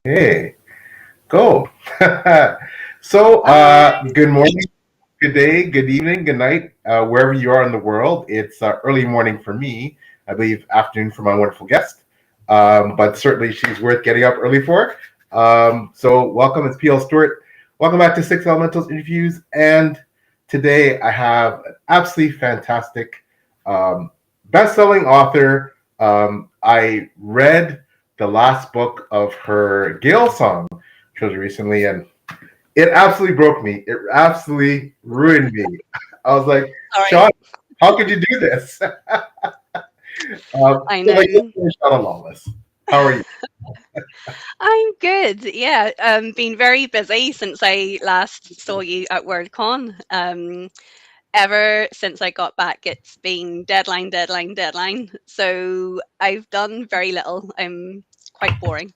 Hey, go. So, Hi. good morning, good day, good evening, good night, wherever you are in the world. It's early morning for me, I believe afternoon for my wonderful guest. But certainly she's worth getting up early for. So, welcome, it's PL Stewart. Welcome back to Six Elementals Interviews. And today I have an absolutely fantastic um, best selling author. I read the last book of her Gael Song chose recently, and it absolutely broke me. It absolutely ruined me. I was like, Sorry. Sean, how could you do this? I So my know. name is Shauna Lawless. How are you? I'm good. Yeah, been very busy since I last saw you at Worldcon. Ever since I got back, it's been deadline, deadline, deadline. So I've done very little. I'm quite boring.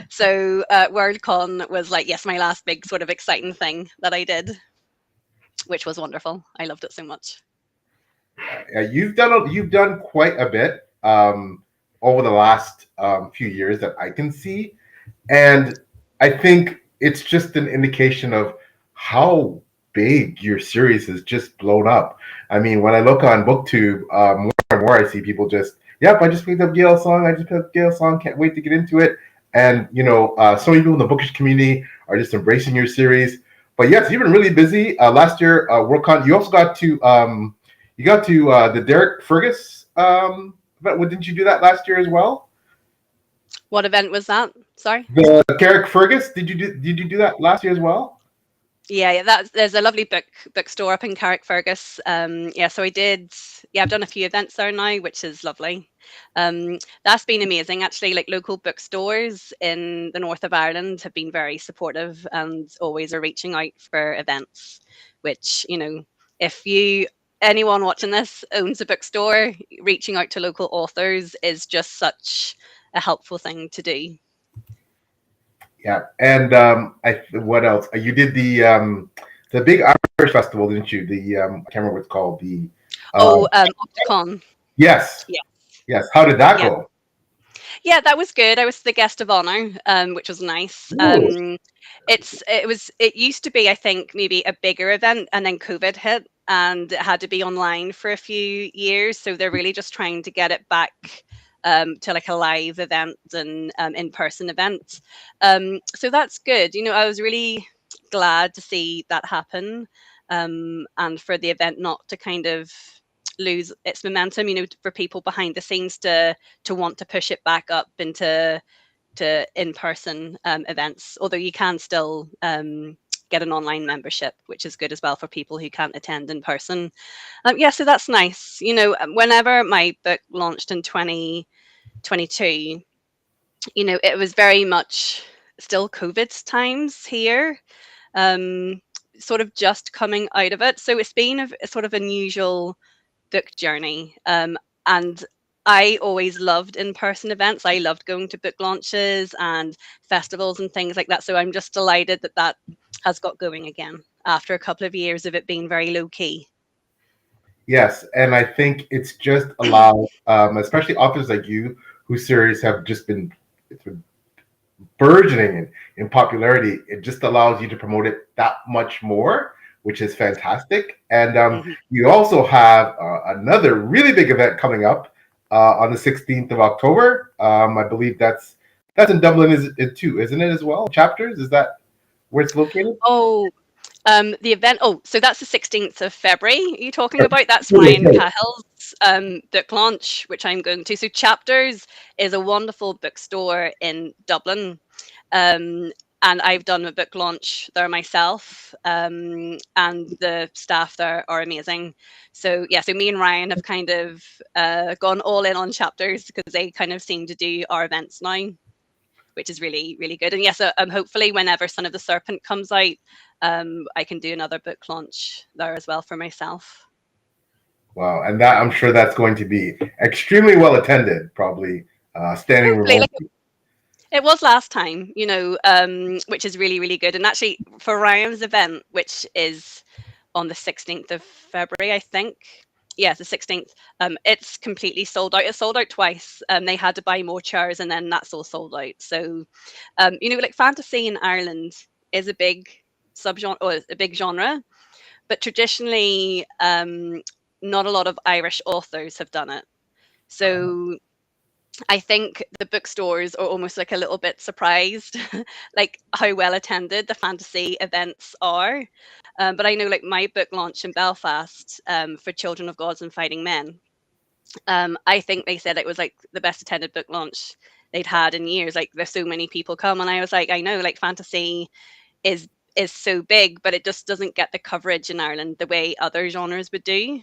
So Worldcon was like, yes, my last big sort of exciting thing that I did, which was wonderful. I loved it so much. You've done quite a bit over the last few years that I can see, and I think it's just an indication of how big your series has just blown up. I mean, when I look on BookTube, more and more I see people just, yep, I just picked up Gail Song. I just picked up Gail Song. Can't wait to get into it. And so many people in the bookish community are just embracing your series. But yes, you've been really busy. Last year, WorldCon, you also got to the Derek Fergus event. Didn't you do that last year as well? What event was that? Sorry. The Derek Fergus, did you do that last year as well? Yeah, that's there's a lovely bookstore up in Carrickfergus. Yeah, so I did. Yeah, I've done a few events there now, which is lovely. That's been amazing actually. Like local bookstores in the north of Ireland have been very supportive and always are reaching out for events. Which if anyone watching this owns a bookstore, reaching out to local authors is just such a helpful thing to do. Yeah, and what else? You did the big Irish festival, didn't you? I can't remember what it's called. Uh, Oh, Opticon. yes, Yeah. yes. How did that Yeah. go? Yeah, that was good. I was the guest of honor, which was nice. Ooh, It used to be, I think, maybe a bigger event, and then COVID hit, and it had to be online for a few years. So they're really just trying to get it back to like a live event and in-person event. So that's good. I was really glad to see that happen, and for the event not to kind of lose its momentum. For people behind the scenes to want to push it back up into to in-person events, although you can still get an online membership, which is good as well for people who can't attend in person. Yeah, so that's nice. Whenever my book launched in 2022, it was very much still COVID times here, um, sort of just coming out of it. So it's been a sort of unusual book journey. And I always loved in-person events. I loved going to book launches and festivals and things like that. So I'm just delighted that that has got going again after a couple of years of it being very low key. yes, and I think it's just allowed, especially authors like you, whose series have just been burgeoning in popularity. It just allows you to promote it that much more, which is fantastic. And Mhm. you also have another really big event coming up on the 16th of October. I believe that's in Dublin, is it too, isn't it as well? Chapters, is that where it's located? Oh, the event. Oh, so that's the 16th of February. Are you talking about? That's Ryan Cahill's book launch, which I'm going to. So Chapters is a wonderful bookstore in Dublin. Um, and I've done a book launch there myself, and the staff there are amazing. So yeah, so me and Ryan have kind of gone all in on Chapters because they kind of seem to do our events now, which is really really good. And yes, hopefully whenever Son of the Serpent comes out, I can do another book launch there as well for myself. Wow, and that I'm sure that's going to be extremely well attended, probably standing room Hopefully, only. like it was last time, which is really really good. And actually, for Ryan's event, which is on the 16th of February, I think. Yeah, the 16th. It's completely sold out. It sold out twice. They had to buy more chairs, and then that's all sold out. So, like fantasy in Ireland is a big subgenre or a big genre, but traditionally, not a lot of Irish authors have done it. So I think the bookstores are almost like a little bit surprised, like how well attended the fantasy events are. But I know, like my book launch in Belfast for Children of Gods and Fighting Men. I think they said it was like the best attended book launch they'd had in years. Like there's so many people come, and I was like, I know, like fantasy is is so big, but it just doesn't get the coverage in Ireland the way other genres would do.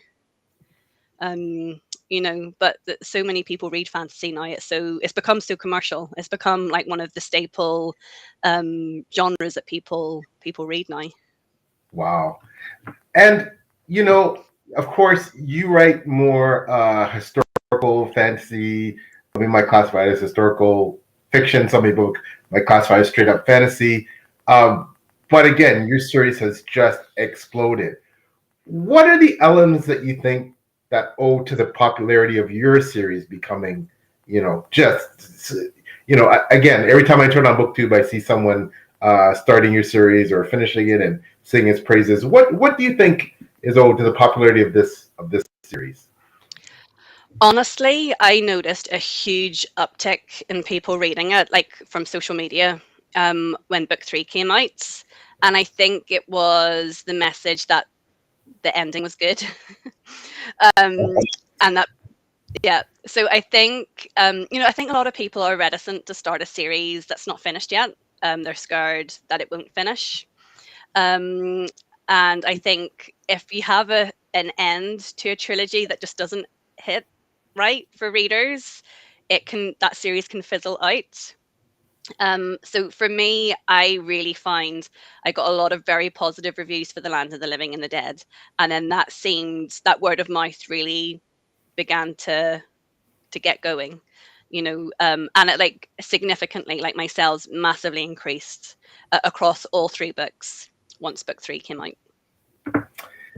But so many people read fantasy now. It's become so commercial. It's become like one of the staple genres that people read now. Wow. And, you know, of course, you write more historical fantasy. Some people might classify it as historical fiction. Some people might classify it as straight up fantasy. But again, your series has just exploded. What are the elements that you think that owe to the popularity of your series becoming, again, every time I turn on BookTube, I see someone starting your series or finishing it and sing its praises. What do you think is owed to the popularity of this series? Honestly, I noticed a huge uptick in people reading it, like from social media, when book three came out. And I think it was the message that the ending was good. um, and that, yeah. So I think, I think a lot of people are reticent to start a series that's not finished yet. They're scared that it won't finish. Um, and I think if you have an end to a trilogy that just doesn't hit right for readers, that series can fizzle out. So for me, I really find I got a lot of very positive reviews for The Land of the Living and the Dead, and then that word of mouth really began to get going. And it like significantly, like my sales massively increased across all three books once book three came out.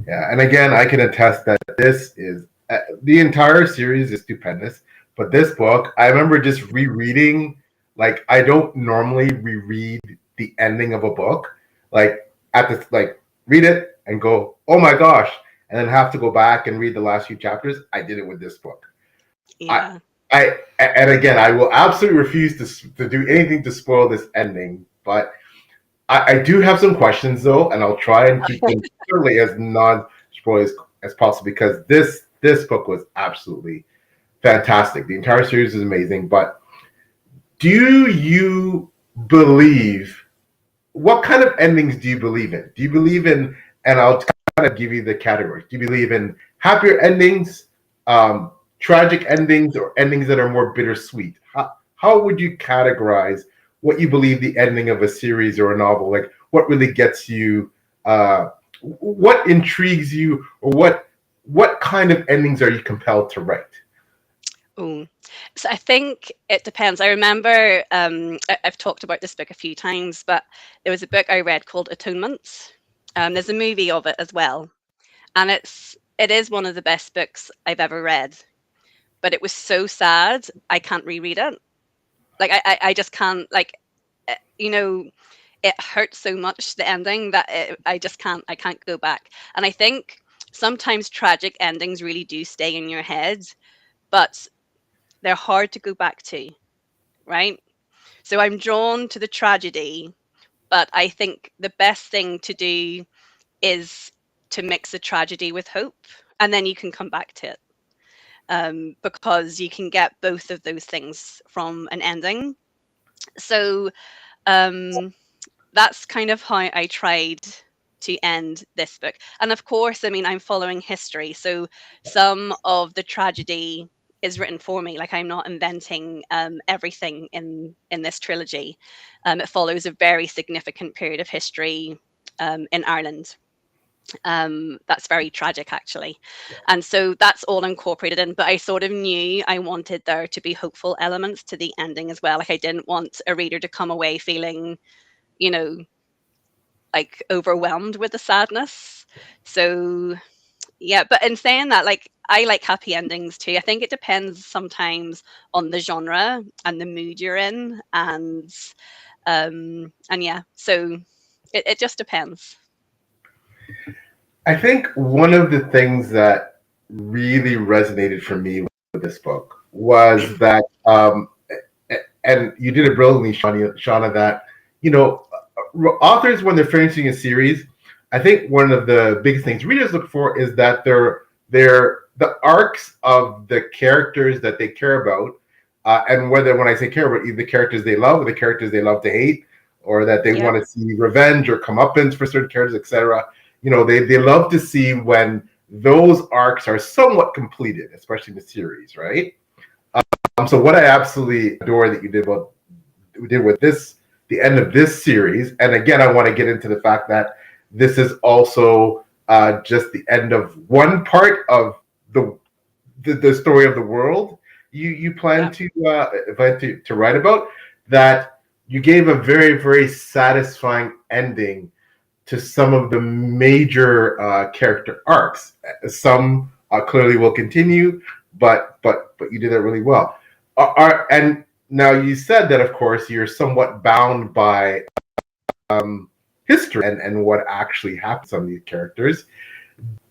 Yeah, and again, I can attest that this is the entire series is stupendous. But this book, I remember just rereading. Like, I don't normally reread the ending of a book. Like at this, like read it and go, "Oh my gosh," and then have to go back and read the last few chapters. I did it with this book. Yeah. And again, I will absolutely refuse to do anything to spoil this ending. But I do have some questions though, and I'll try and keep them certainly as non-spoilers as possible because this book was absolutely fantastic. The entire series is amazing. But do you believe what kind of endings do you believe in? Do you believe in, and I'll kind of give you the categories. Do you believe in happier endings, tragic endings, or endings that are more bittersweet? How would you categorize what you believe the ending of a series or a novel? Like, what really gets you? What intrigues you, or what kind of endings are you compelled to write? Oh, so I think it depends. I remember I've talked about this book a few times, but there was a book I read called Atonement. There's a movie of it as well, and it is one of the best books I've ever read. But it was so sad I can't reread it. Like I just can't. Like eh, you know, it hurts so much the ending that I can't go back. And I think sometimes tragic endings really do stay in your head, but they're hard to go back to, right? So I'm drawn to the tragedy, but I think the best thing to do is to mix the tragedy with hope, and then you can come back to it, because you can get both of those things from an ending. So um, that's kind of how I tried to end this book. And of course, I mean, I'm following history, so some of the tragedy is written for me. Like I'm not inventing everything in this trilogy. It follows a very significant period of history in Ireland. That's very tragic, actually, and so that's all incorporated in. But I sort of knew I wanted there to be hopeful elements to the ending as well. Like I didn't want a reader to come away feeling, you know, like overwhelmed with the sadness. So Yeah, but in saying that, like I like happy endings too. I think it depends sometimes on the genre and the mood you're in, and yeah, so it just depends. I think one of the things that really resonated for me with this book was that, and you did it brilliantly, Shauna, that, you know, authors, when they're finishing a series, I think one of the biggest things readers look for is that they're the arcs of the characters that they care about, and whether, when I say care about, either the characters they love or the characters they love to hate, or that they Yeah. want to see revenge or comeuppance for certain characters, etc. You know, they love to see when those arcs are somewhat completed, especially in the series, right? So what I absolutely adore that you did with this, the end of this series, and again, I want to get into the fact that this is also just the end of one part of the story of the world you plan Yeah. to write about. That you gave a very satisfying ending to some of the major character arcs. Some clearly will continue, but you did that really well. And now you said that, of course, you're somewhat bound by history and what actually happened to some of these characters.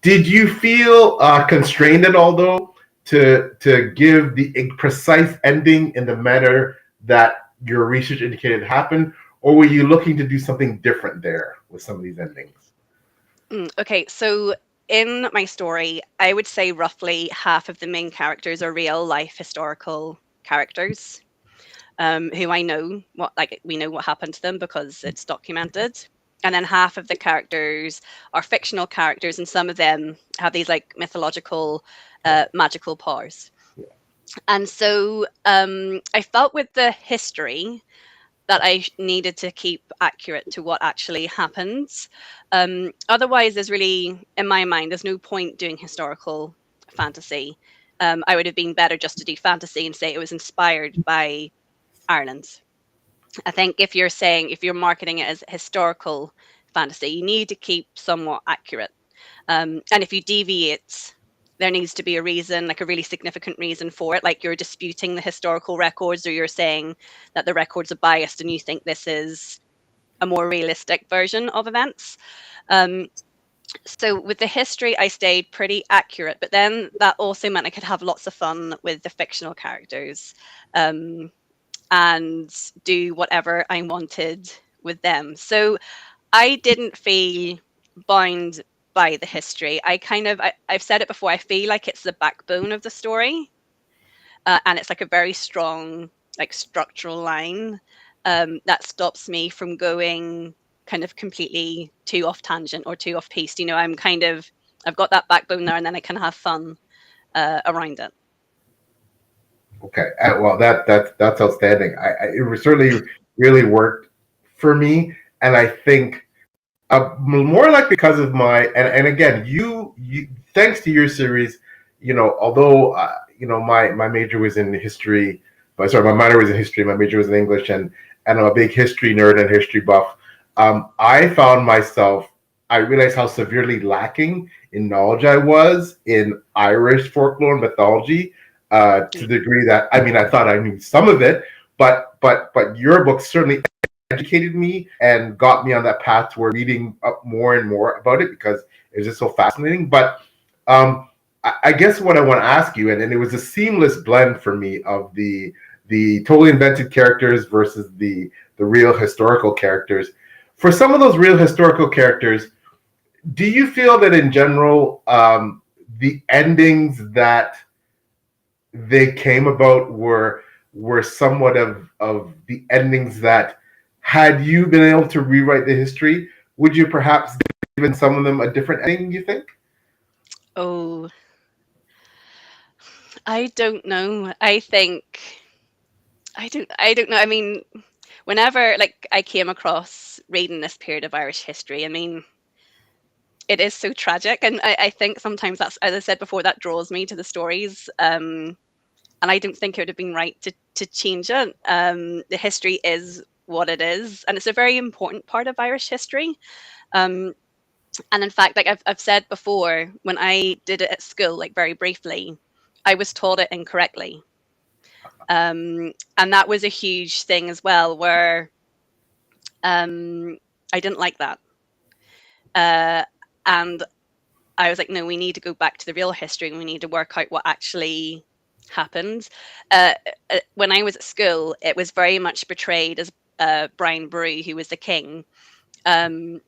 Did you feel constrained at all, though, to give the precise ending in the manner that your research indicated happened, or were you looking to do something different there with some of these endings? Okay, so in my story, I would say roughly half of the main characters are real life historical characters, who I know what, like, we know what happened to them because it's documented. And then half of the characters are fictional characters, and some of them have these like mythological, Yeah. magical powers. And so I felt with the history that I needed to keep accurate to what actually happens. Otherwise, there's really, in my mind, there's no point doing historical fantasy. I would have been better just to do fantasy and say it was inspired by Ireland. I think if you're marketing it as historical fantasy, you need to keep somewhat accurate. And if you deviate, there needs to be a reason, like a really significant reason for it. Like you're disputing the historical records, or you're saying that the records are biased and you think this is a more realistic version of events. Um, so with the history, I stayed pretty accurate, but then that also meant I could have lots of fun with the fictional characters. And do whatever I wanted with them. So I didn't feel bound by the history. I've said it before, I feel like it's the backbone of the story. And it's like a very strong, like structural line that stops me from going kind of completely too off tangent or too off piste. You know, I've got that backbone there, and then I can have fun around it. Okay, well, that's outstanding. It certainly really worked for me, and I think more like because of my, and again, you thanks to your series, you know, although my major was in history, but sorry, my minor was in history, my major was in English, and I'm a big history nerd and history buff. I found myself, I realized how severely lacking in knowledge I was in Irish folklore and mythology, to the degree that, I mean, I thought I knew some of it, but your book certainly educated me and got me on that path toward reading up more and more about it because it was just so fascinating. But I guess what I want to ask you, and it was a seamless blend for me of the totally invented characters versus the real historical characters. For some of those real historical characters, do you feel that in general, the endings that they came about were somewhat of the endings that, had you been able to rewrite the history, would you perhaps given some of them a different ending, you think? Oh, I don't know. I don't know. I mean, whenever like I came across reading this period of Irish history, I mean, it is so tragic, and I think sometimes that's, as I said before, that draws me to the stories. And I don't think it would have been right to change it. The history is what it is, and it's a very important part of Irish history. Um, And in fact, like I've said before, when I did it at school, like very briefly, I was taught it incorrectly. And that was a huge thing as well, where I didn't like that. Uh, and I was like, no, we need to go back to the real history and we need to work out what actually happened. Uh, when I was at school, it was very much portrayed as Brian Brew, who was the king, um,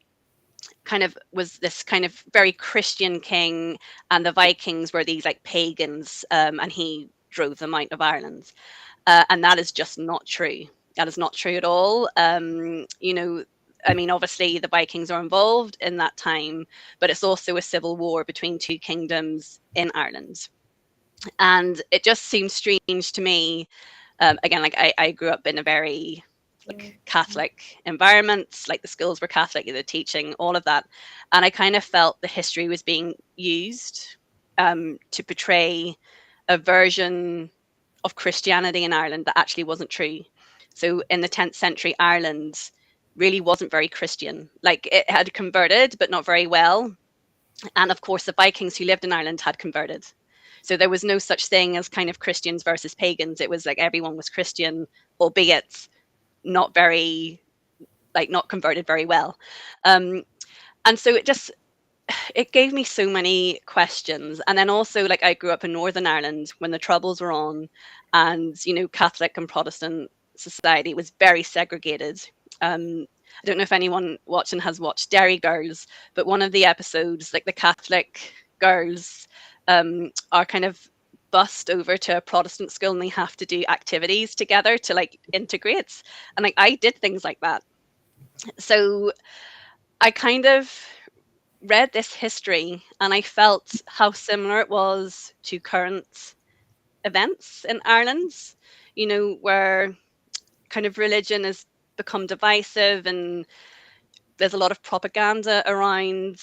kind of was this kind of very Christian king, and the Vikings were these like pagans, and he drove them out of Ireland. And that is just not true. That is not true at all. I mean, obviously the Vikings are involved in that time, but it's also a civil war between two kingdoms in Ireland. And it just seems strange to me. Again, like I grew up in a very like Catholic environment, like the schools were Catholic, the teaching, all of that. And I kind of felt the history was being used to portray a version of Christianity in Ireland that actually wasn't true. So in the 10th century, Ireland really wasn't very Christian. Like it had converted, but not very well. And of course, the Vikings who lived in Ireland had converted. So there was no such thing as kind of Christians versus pagans. It was like everyone was Christian, albeit not very, like not converted very well. Um, and so it gave me so many questions. And then also, like, I grew up in Northern Ireland when the Troubles were on, and Catholic and Protestant society was very segregated. I don't know if anyone watching has watched Dairy Girls, but one of the episodes, like the Catholic girls are kind of bussed over to a Protestant school and they have to do activities together to like integrate. And like I did things like that. So I kind of read this history and I felt how similar it was to current events in Ireland, where kind of religion has become divisive and there's a lot of propaganda around.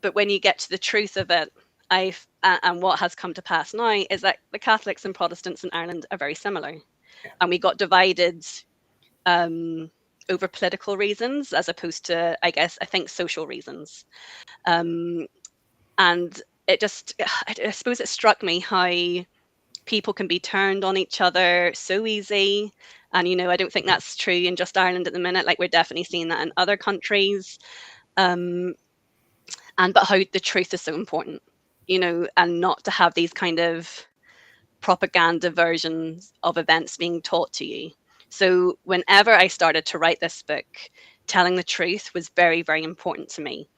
But when you get to the truth of it, and what has come to pass now is that the Catholics and Protestants in Ireland are very similar, and we got divided um, over political reasons as opposed to, I think, social reasons. Um, and it just, I suppose it struck me how people can be turned on each other so easy. And, I don't think that's true in just Ireland at the minute. Like, we're definitely seeing that in other countries. Um, but how the truth is so important, and not to have these kind of propaganda versions of events being taught to you. So whenever I started to write this book, telling the truth was very, very important to me.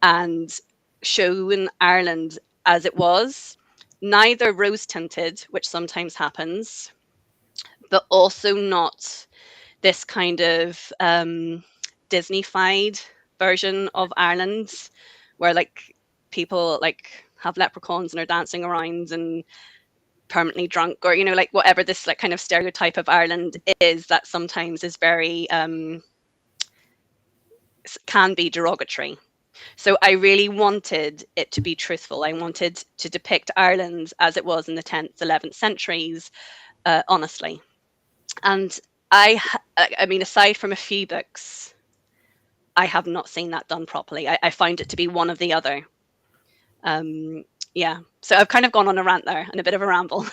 And showing Ireland as it was, neither rose tinted, which sometimes happens, but also not this kind of Disney-fied version of Ireland, where like people like have leprechauns and are dancing around and permanently drunk, or like whatever this like kind of stereotype of Ireland is that sometimes is very can be derogatory. So I really wanted it to be truthful. I wanted to depict Ireland as it was in the 10th, 11th centuries, honestly. And I mean, aside from a few books, I have not seen that done properly. I find it to be one of the other. Um, yeah. So I've kind of gone on a rant there and a bit of a ramble.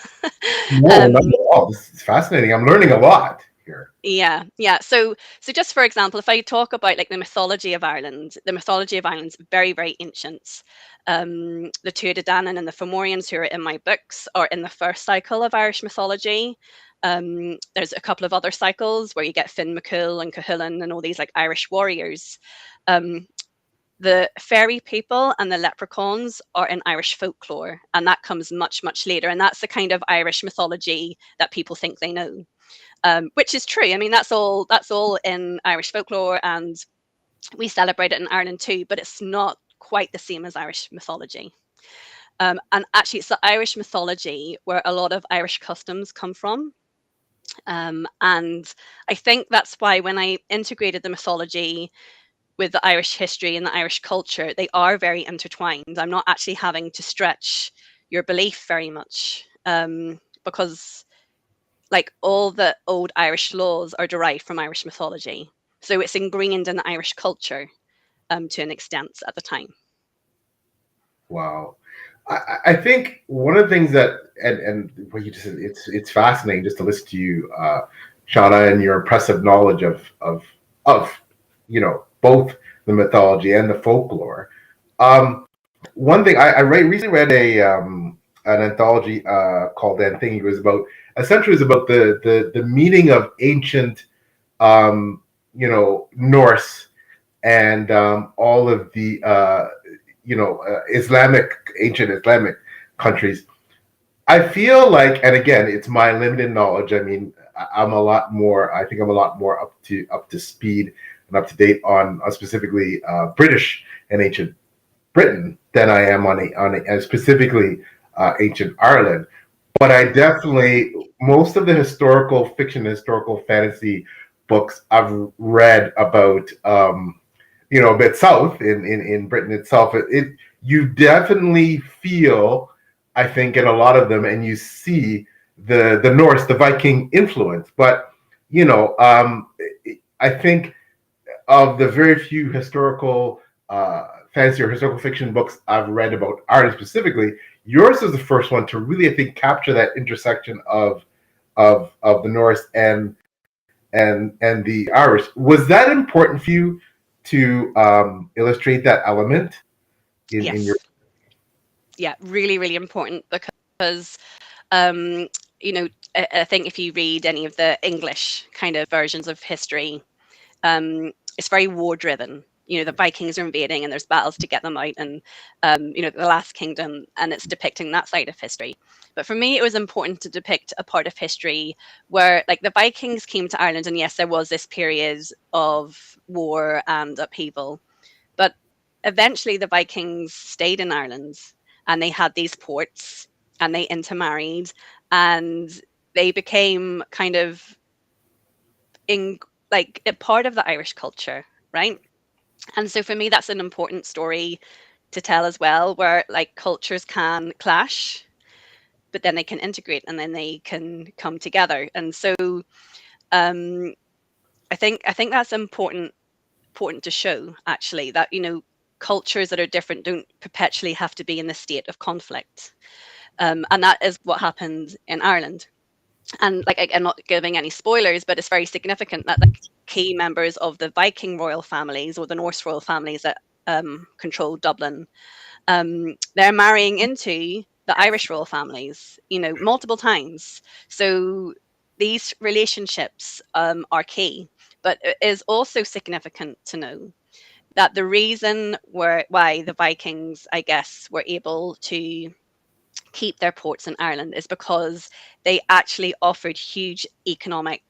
No, not at all. This is fascinating. I'm learning a lot here. Yeah. So just for example, if I talk about like the mythology of Ireland, the mythology of Ireland's very, very ancient. The Tuatha Dé Danann and the Fomorians, who are in my books, are in the first cycle of Irish mythology. There's a couple of other cycles where you get Finn McCool and Cuchulainn and all these like Irish warriors. The fairy people and the leprechauns are in Irish folklore, and that comes much, much later. And that's the kind of Irish mythology that people think they know. Which is true. I mean, that's all in Irish folklore, and we celebrate it in Ireland too. But it's not quite the same as Irish mythology. And actually, it's the Irish mythology where a lot of Irish customs come from. And I think that's why when I integrated the mythology with the Irish history and the Irish culture, they are very intertwined. I'm not actually having to stretch your belief very much, because like all the old Irish laws are derived from Irish mythology. So it's ingrained in the Irish culture. to an extent at the time. Wow. I think one of the things that and what you just said, it's fascinating just to listen to you, Shauna, and your impressive knowledge of both the mythology and the folklore. One thing recently read an anthology called Anthing. It was about essentially it was about the meaning of ancient Norse and all of the ancient Islamic countries. I feel like, and again, it's my limited knowledge. I mean, I'm a lot more. I think I'm a lot more up to speed and up to date on specifically British and ancient Britain than I am and specifically ancient Ireland. But I definitely, most of the historical fiction, historical fantasy books I've read about, a bit south in Britain itself, you definitely feel, I think, in a lot of them, and you see the Norse, the Viking influence. But I think of the very few historical fantasy or historical fiction books I've read about Ireland specifically, yours is the first one to really, I think, capture that intersection of the Norse and the Irish. Was that important for you to illustrate that element in your? Yes. Yeah, really, really important because um, I think if you read any of the English kind of versions of history, it's very war driven. The Vikings are invading and there's battles to get them out, and the Last Kingdom, and it's depicting that side of history. But for me, it was important to depict a part of history where, like, the Vikings came to Ireland, and yes, there was this period of war and upheaval, but eventually the Vikings stayed in Ireland, and they had these ports, and they intermarried, and they became kind of in like a part of the Irish culture, right? And so for me, that's an important story to tell as well, where like cultures can clash, but then they can integrate and then they can come together. And so um, I think that's important to show, actually, that cultures that are different don't perpetually have to be in the state of conflict, and that is what happened in Ireland. And like, I'm not giving any spoilers, but it's very significant that like key members of the Viking royal families or the Norse royal families that controlled Dublin, they're marrying into the Irish royal families, multiple times. So these relationships are key, but it is also significant to know that the reason why the Vikings, I guess, were able to keep their ports in Ireland is because they actually offered huge economic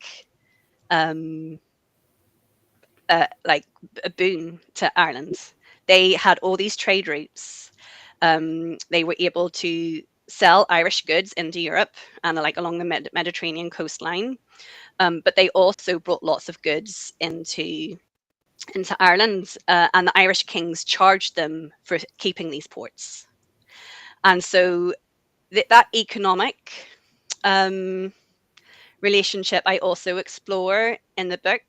um, like a boon to Ireland. They had all these trade routes. They were able to sell Irish goods into Europe and like along the Mediterranean coastline. But they also brought lots of goods into Ireland, and the Irish kings charged them for keeping these ports. And so that economic um, relationship I also explore in the book.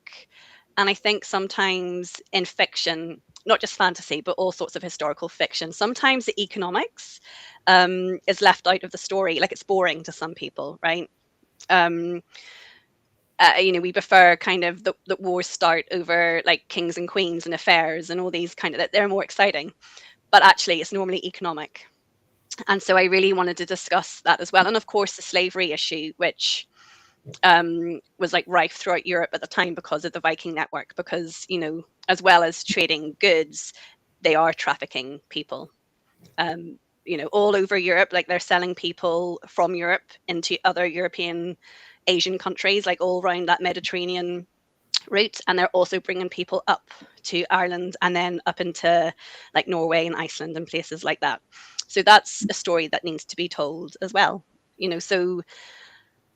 And I think sometimes in fiction, not just fantasy, but all sorts of historical fiction, sometimes the economics is left out of the story. Like, it's boring to some people, right? Um, we prefer kind of the wars start over like kings and queens and affairs and all these kind of, they're more exciting. But actually, it's normally economic. And so I really wanted to discuss that as well. And of course, the slavery issue, which was like rife throughout Europe at the time because of the Viking network, because, as well as trading goods, they are trafficking people. All over Europe, like they're selling people from Europe into other European, Asian countries, like all around that Mediterranean route. And they're also bringing people up to Ireland and then up into like Norway and Iceland and places like that. So that's a story that needs to be told as well. So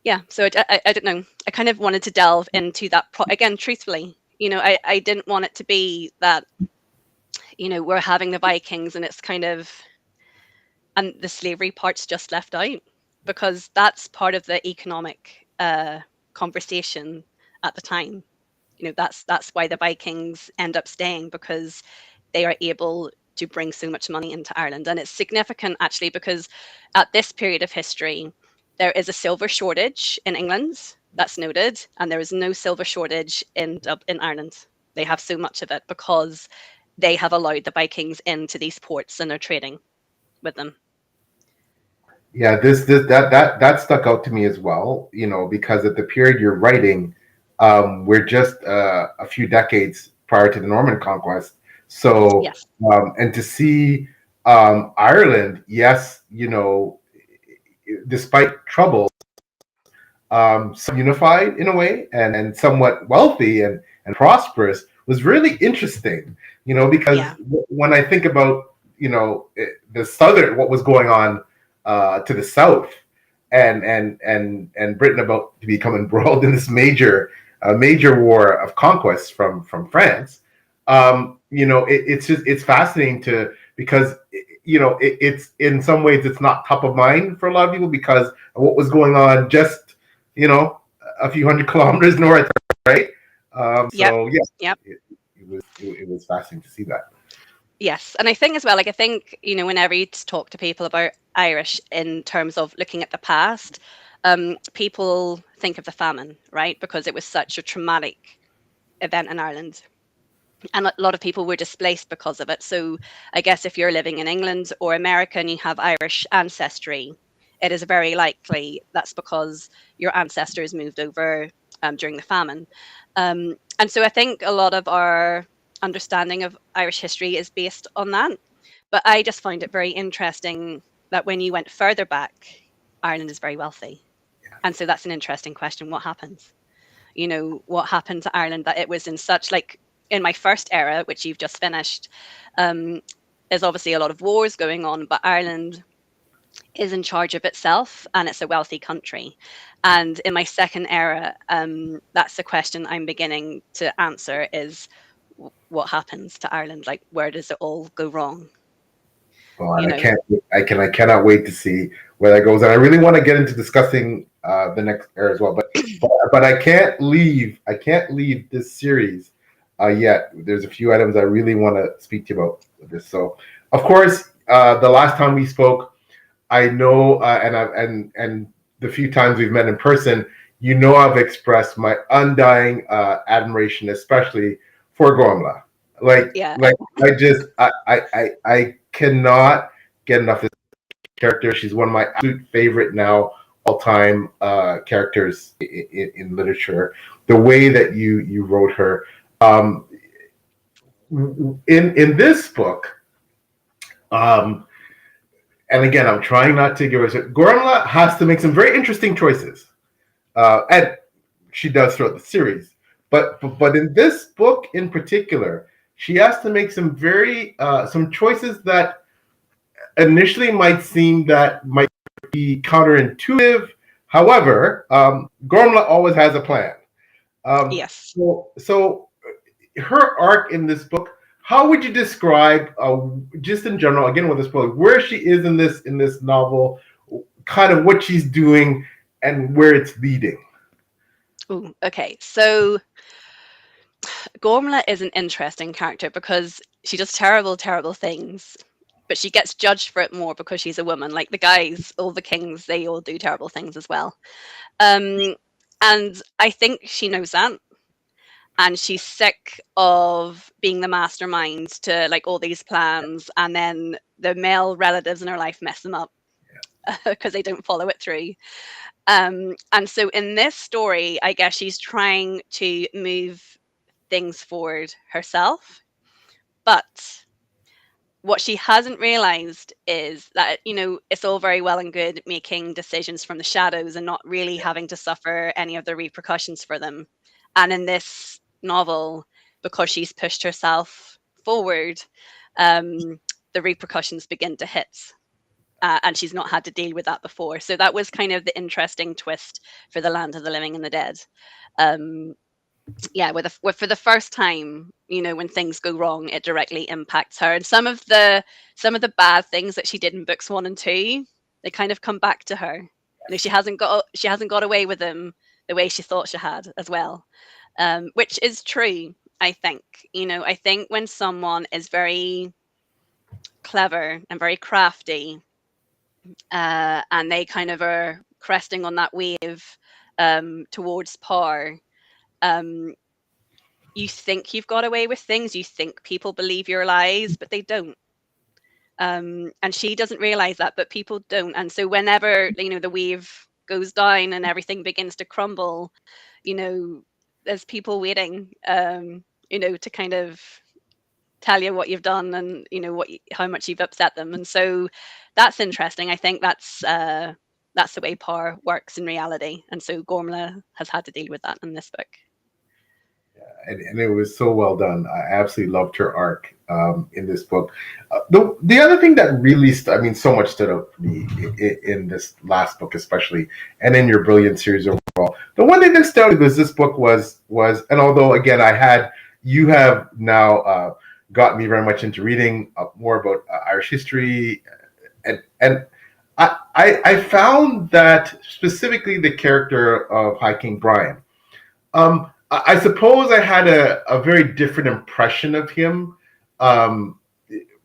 yeah, so I don't know. I kind of wanted to delve into that again, truthfully. I didn't want it to be that, we're having the Vikings and it's kind of, and the slavery part's just left out, because that's part of the economic conversation at the time. That's why the Vikings end up staying, because they are able to bring so much money into Ireland. And it's significant actually because at this period of history, there is a silver shortage in England that's noted, and there is no silver shortage in Ireland. They have so much of it because they have allowed the Vikings into these ports and are trading with them. Yeah, this that stuck out to me as well, because at the period you're writing, we're just a few decades prior to the Norman conquest. So, Yes. and to see Ireland, yes, despite trouble, so unified in a way, and somewhat wealthy and prosperous, was really interesting, because Yeah. when I think about, the southern, what was going on to the south, and Britain about to become embroiled in this major war of conquest from France. It's fascinating to, because it's in some ways it's not top of mind for a lot of people because of what was going on just you know a few hundred kilometers north, right? Yep. So yeah, Yep. it was fascinating to see that. Yes. And I think as well, like I think, whenever you talk to people about Irish in terms of looking at the past, people think of the famine, right? Because it was such a traumatic event in Ireland. And a lot of people were displaced because of it. So I guess if you're living in England or America and you have Irish ancestry, it is very likely that's because your ancestors moved over during the famine. And so I think a lot of our understanding of Irish history is based on that. But I just find it very interesting that when you went further back, Ireland is very wealthy. And so that's an interesting question. What happens? What happened to Ireland that it was in such, like, in my first era, which you've just finished, um, there's obviously a lot of wars going on, but Ireland is in charge of itself and it's a wealthy country. And in my second era, that's the question I'm beginning to answer is what happens to Ireland? Like, where does it all go wrong? Well, You and know, I cannot wait to see where that goes. And I really want to get into discussing the next era as well. But I can't leave this series yet. There's a few items I really want to speak to you about with this. So, of course, the last time we spoke, I know, and the few times we've met in person, I've expressed my undying admiration, especially for Gormla. Like, yeah, like I just, I cannot get enough of this character. She's one of my absolute favorite now all time characters in literature. The way that you wrote her, um, in this book. Um, and again, I'm trying not to give her. Gormla has to make some very interesting choices, and she does throughout the series. But in this book in particular, she has to make some choices that initially might seem that might be counterintuitive. However, Gormla always has a plan. yes. So her arc in this book, how would you describe, just in general, again with this book, where she is in this novel, kind of what she's doing, and where it's leading? Ooh, okay. So Gormla is an interesting character because she does terrible, terrible things, but she gets judged for it more because she's a woman. Like the guys, all the kings, they all do terrible things as well. Um, and I think she knows that. And she's sick of being the mastermind to like all these plans, and then the male relatives in her life mess them up because they don't follow it through. And so in this story, I guess she's trying to move things forward herself. But what she hasn't realized is that, it's all very well and good making decisions from the shadows and not really having to suffer any of the repercussions for them. And in this novel, because she's pushed herself forward, um, the repercussions begin to hit. And she's not had to deal with that before. So that was kind of the interesting twist for the land of the living and the dead. Um, yeah, for the first time, when things go wrong, it directly impacts her. And some of the bad things that she did in books 1 and 2, they kind of come back to her. She hasn't got away with them the way she thought she had as well, which is true. I think. I think when someone is very clever and very crafty, and they kind of are cresting on that wave towards power, um, you think you've got away with things, you think people believe your lies, but they don't. And she doesn't realize that, but people don't. And so whenever the wave goes down and everything begins to crumble, there's people waiting, to kind of tell you what you've done and how much you've upset them. And so that's interesting. I think that's the way power works in reality. And so Gormla has had to deal with that in this book. And it was so well done. I absolutely loved her arc in this book. The other thing that really, so much stood out for me in this last book, especially, and in your brilliant series overall. The one thing that stood out was this book was, and although again you have now got me very much into reading more about Irish history, and I found that specifically the character of High King Brian. I suppose I had a very different impression of him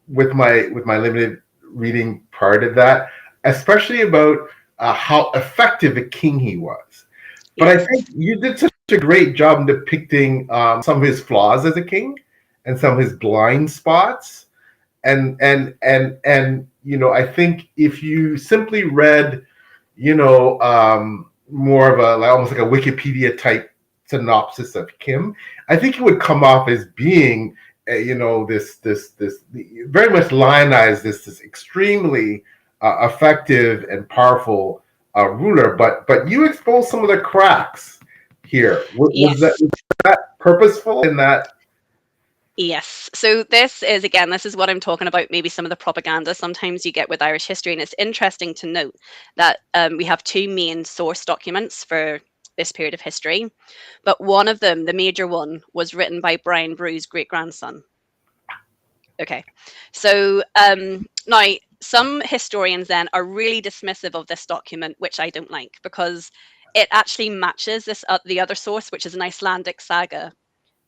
with my limited reading prior to that, especially about how effective a king he was. But I think you did such a great job in depicting some of his flaws as a king and some of his blind spots. And I think if you simply read, more of almost like a Wikipedia type synopsis of Kim, I think it would come off as being, this very much lionized this extremely effective and powerful ruler. But you exposed some of the cracks here. Was that purposeful in that? Yes. So this is what I'm talking about, maybe some of the propaganda sometimes you get with Irish history. And it's interesting to note that we have two main source documents for this period of history. But one of them, the major one, was written by Brian Brew's great-grandson. Okay. So now some historians then are really dismissive of this document, which I don't like, because it actually matches the other source, which is an Icelandic saga,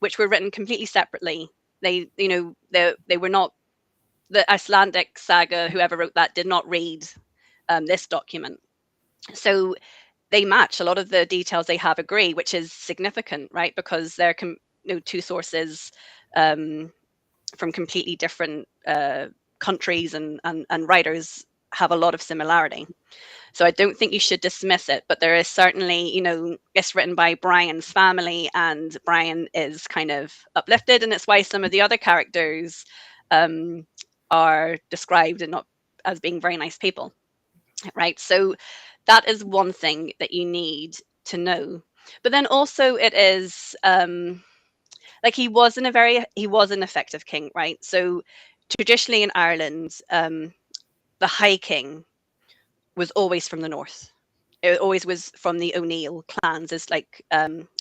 which were written completely separately. They were not, the Icelandic saga, whoever wrote that did not read this document. So they match. A lot of the details they have agree, which is significant, right? Because they're two sources from completely different countries, and writers have a lot of similarity. So I don't think you should dismiss it, but there is certainly, it's written by Brian's family, and Brian is kind of uplifted, and it's why some of the other characters are described and not as being very nice people, right? So that is one thing that you need to know. But then also it is he was an effective king, right? So traditionally in Ireland, the High King was always from the north. It always was from the O'Neill clans. It's like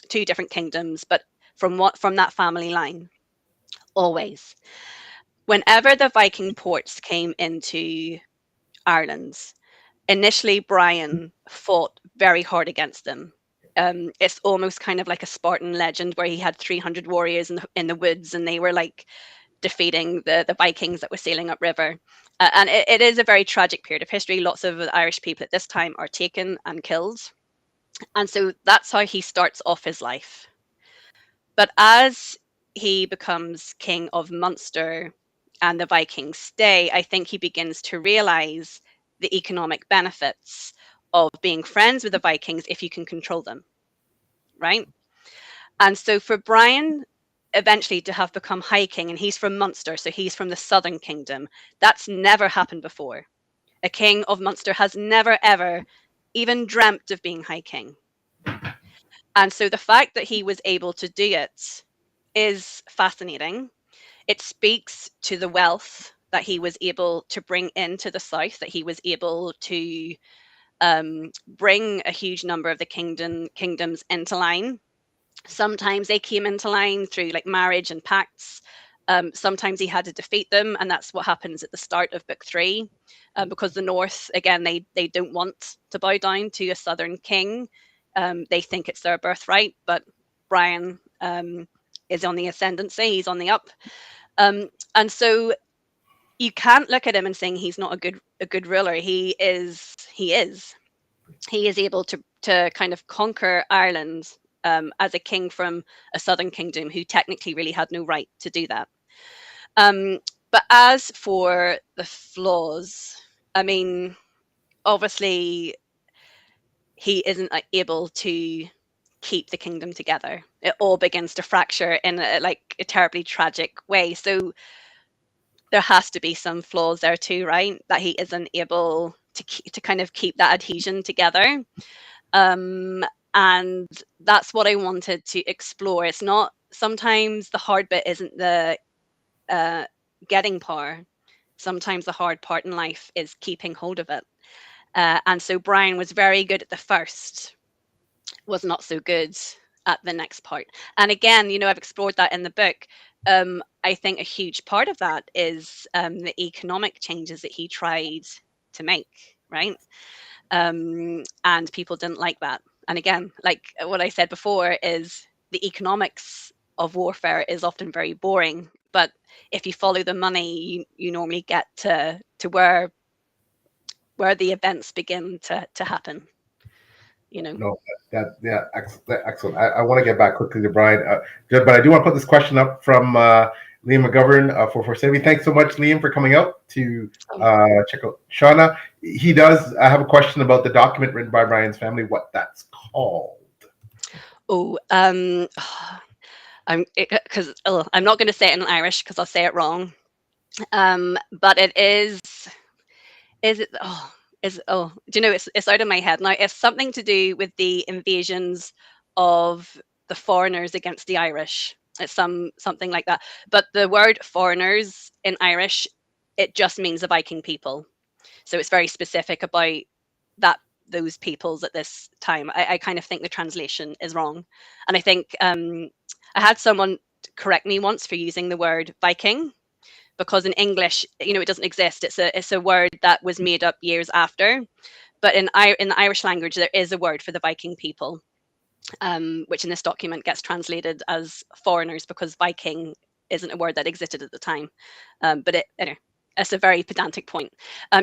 two different kingdoms, but from that family line, always. Whenever the Viking ports came into Ireland, initially Brian fought very hard against them. It's almost kind of like a Spartan legend where he had 300 warriors in the woods, and they were like defeating the Vikings that were sailing upriver. And it is a very tragic period of history. Lots of the Irish people at this time are taken and killed. And so that's how he starts off his life. But as he becomes king of Munster and the Vikings stay, I think he begins to realize the economic benefits of being friends with the Vikings if you can control them, right? And so for Brian eventually to have become High King, and he's from Munster, so he's from the Southern Kingdom, that's never happened before. A king of Munster has never, ever even dreamt of being High King. And so the fact that he was able to do it is fascinating. It speaks to the wealth that he was able to bring into the South, that he was able to bring a huge number of the kingdoms into line. Sometimes they came into line through like marriage and pacts. Sometimes he had to defeat them, and that's what happens at the start of book 3, because the North, again, they don't want to bow down to a Southern king. They think it's their birthright, but Brian is on the ascendancy. He's on the up, and so you can't look at him and saying he's not a good ruler. He is able to kind of conquer Ireland as a king from a southern kingdom who technically really had no right to do that. But as for the flaws, I mean, obviously he isn't able to keep the kingdom together. It all begins to fracture in a terribly tragic way. So there has to be some flaws there too, right? That he isn't able to kind of keep that adhesion together. And that's what I wanted to explore. It's not, sometimes the hard bit isn't the getting power. Sometimes the hard part in life is keeping hold of it. And so Brian was very good at the first, was not so good at the next part. And again, I've explored that in the book. I think a huge part of that is the economic changes that he tried to make, right? And people didn't like that. And again, like what I said before, is the economics of warfare is often very boring. But if you follow the money, you normally get to where the events begin to happen. No, yeah, excellent. I want to get back quickly to Brian, but I do want to put this question up from Liam McGovern for Sammy. Thanks so much, Liam, for coming out to check out Shauna. He does have a question about the document written by Brian's family, what that's called. I'm not going to say it in Irish because I'll say it wrong. But it is. Is it? Do you know, it's out of my head now. It's something to do with the invasions of the foreigners against the Irish. It's something like that. But the word foreigners in Irish, it just means the Viking people. So it's very specific about those peoples at this time. I kind of think the translation is wrong. And I think I had someone correct me once for using the word Viking, because in English, it doesn't exist. It's a word that was made up years after. But in the Irish language, there is a word for the Viking people, which in this document gets translated as foreigners, because Viking isn't a word that existed at the time. But it's a very pedantic point.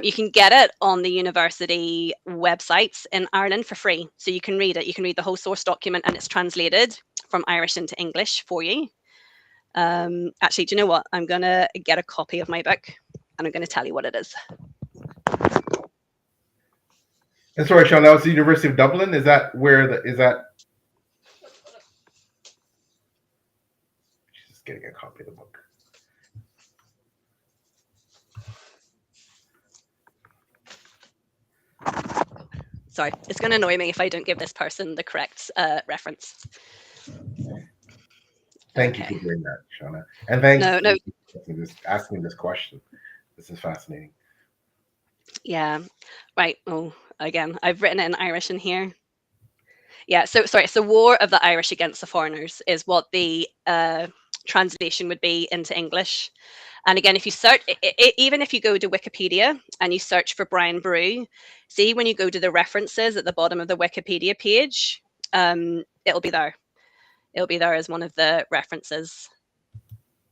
You can get it on the university websites in Ireland for free. So you can read it. You can read the whole source document, and it's translated from Irish into English for you. Actually, do you know what? I'm going to get a copy of my book, and I'm going to tell you what it is. And sorry, Sean, that was the University of Dublin. Is that where is that? She's just getting a copy of the book. Sorry, it's going to annoy me if I don't give this person the correct reference. Thank you for doing that, Shauna. And thanks for asking this question. This is fascinating. Yeah, right. Oh, again, I've written it in Irish in here. Yeah, so sorry, it's the War of the Irish Against the Foreigners is what the translation would be into English. And again, if you search, even if you go to Wikipedia and you search for Brian Boru, see when you go to the references at the bottom of the Wikipedia page, it'll be there. It'll be there as one of the references.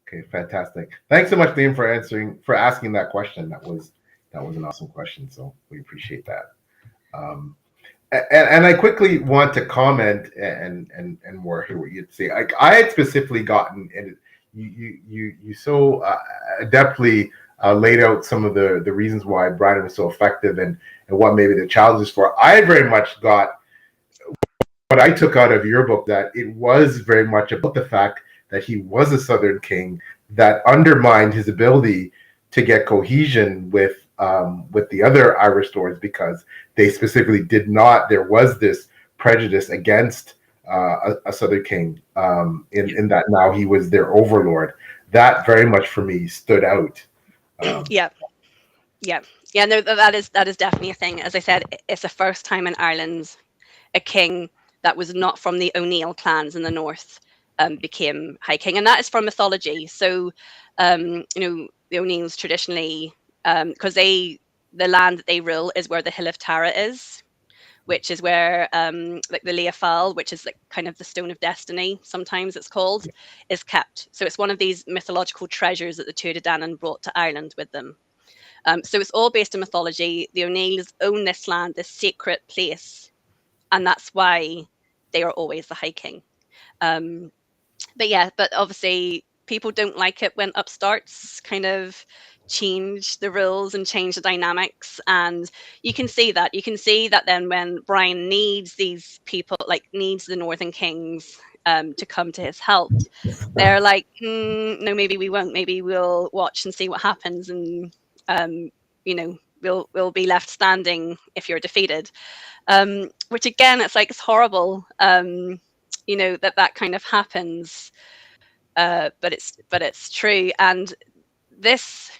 Okay, fantastic. Thanks so much, Liam, for asking that question. That was an awesome question. So we appreciate that. And I quickly want to comment and more hear what you'd say. I had specifically gotten, and you so adeptly laid out some of the reasons why Brian was so effective and what maybe the challenges for. I very much got what I took out of your book, that it was very much about the fact that he was a Southern king that undermined his ability to get cohesion with the other Irish lords, because they specifically did not. There was this prejudice against a Southern king in that now he was their overlord. That very much for me stood out. Yeah. No, that is definitely a thing. As I said, it's the first time in Ireland a king that was not from the O'Neill clans in the north became High King, and that is from mythology. So, the O'Neills traditionally, because the land that they rule is where the Hill of Tara is, which is where like the Leafal, which is like kind of the stone of destiny, sometimes it's called, is kept. So it's one of these mythological treasures that the Tuatha Dé Danann brought to Ireland with them. So it's all based in mythology. The O'Neills own this land, this sacred place, and that's why they are always the High King. But obviously people don't like it when upstarts kind of change the rules and change the dynamics, and you can see that then when Brian needs these people, like needs the Northern Kings to come to his help, they're like, no, maybe we won't, maybe we'll watch and see what happens, and we'll be left standing if you're defeated, which again, it's horrible, that kind of happens, but it's true. And this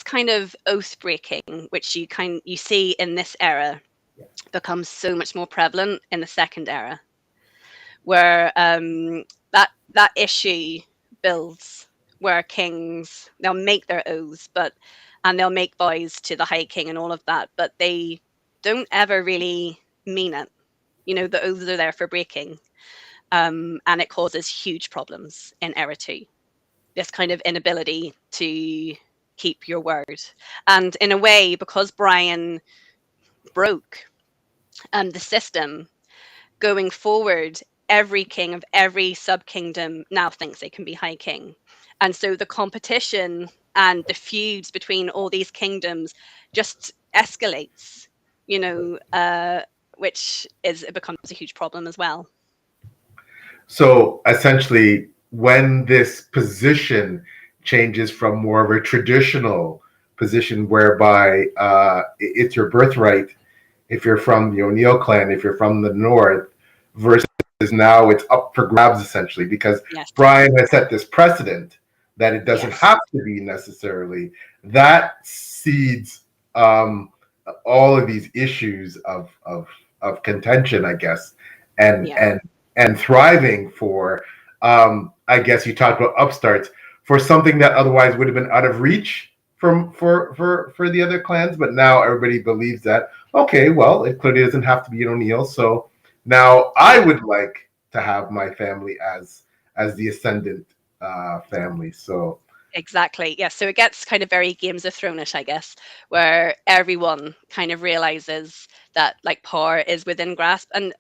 kind of oath breaking, which you see in this era, becomes so much more prevalent in the second era, where that issue builds, where kings, they'll make their oaths, and they'll make vows to the High King and all of that, but they don't ever really mean it. The oaths are there for breaking. And it causes huge problems in era 2. This kind of inability to keep your word. And in a way, because Brian broke the system, going forward, every king of every sub-kingdom now thinks they can be High King. And so the competition and the feuds between all these kingdoms just escalates, it becomes a huge problem as well. So essentially, when this position changes from more of a traditional position whereby it's your birthright if you're from the O'Neill clan, if you're from the North, versus now it's up for grabs essentially, because Brian has set this precedent that it doesn't have to be necessarily. That seeds all of these issues of contention, I guess, and thriving for, I guess you talked about upstarts, for something that otherwise would have been out of reach for the other clans, but now everybody believes that, okay, well, it clearly doesn't have to be an O'Neill, so now I would like to have my family as the ascendant family. So exactly, yeah. So it gets kind of very Games of Thrones, I guess, where everyone kind of realizes that power is within grasp. And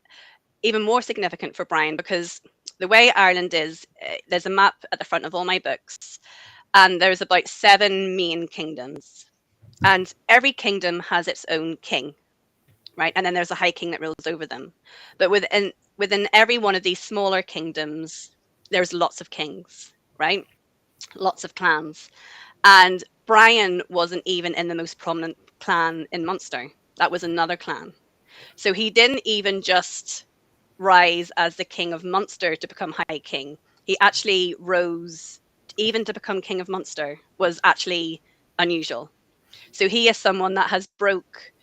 even more significant for Brian, because the way Ireland is, there's a map at the front of all my books, and there's about 7 main kingdoms, and every kingdom has its own king, right? And then there's a High King that rules over them. But within every one of these smaller kingdoms, there's lots of kings, right? Lots of clans. And Brian wasn't even in the most prominent clan in Munster. That was another clan. So he didn't even just rise as the King of Munster to become High King. He actually rose even to become King of Munster, was actually unusual. So he is someone that has broke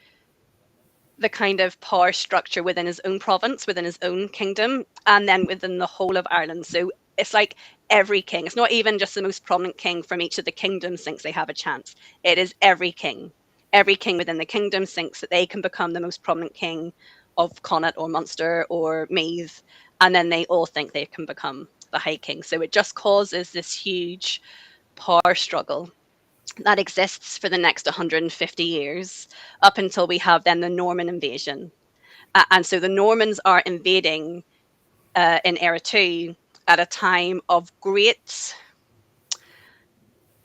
the kind of power structure within his own province, within his own kingdom, and then within the whole of Ireland. So it's like every king. It's not even just the most prominent king from each of the kingdoms thinks they have a chance. It is every king. Every king within the kingdom thinks that they can become the most prominent king of Connaught or Munster or Meath, and then they all think they can become the High King. So it just causes this huge power struggle that exists for the next 150 years, up until we have then the Norman invasion. And so the Normans are invading in Era 2 at a time of great,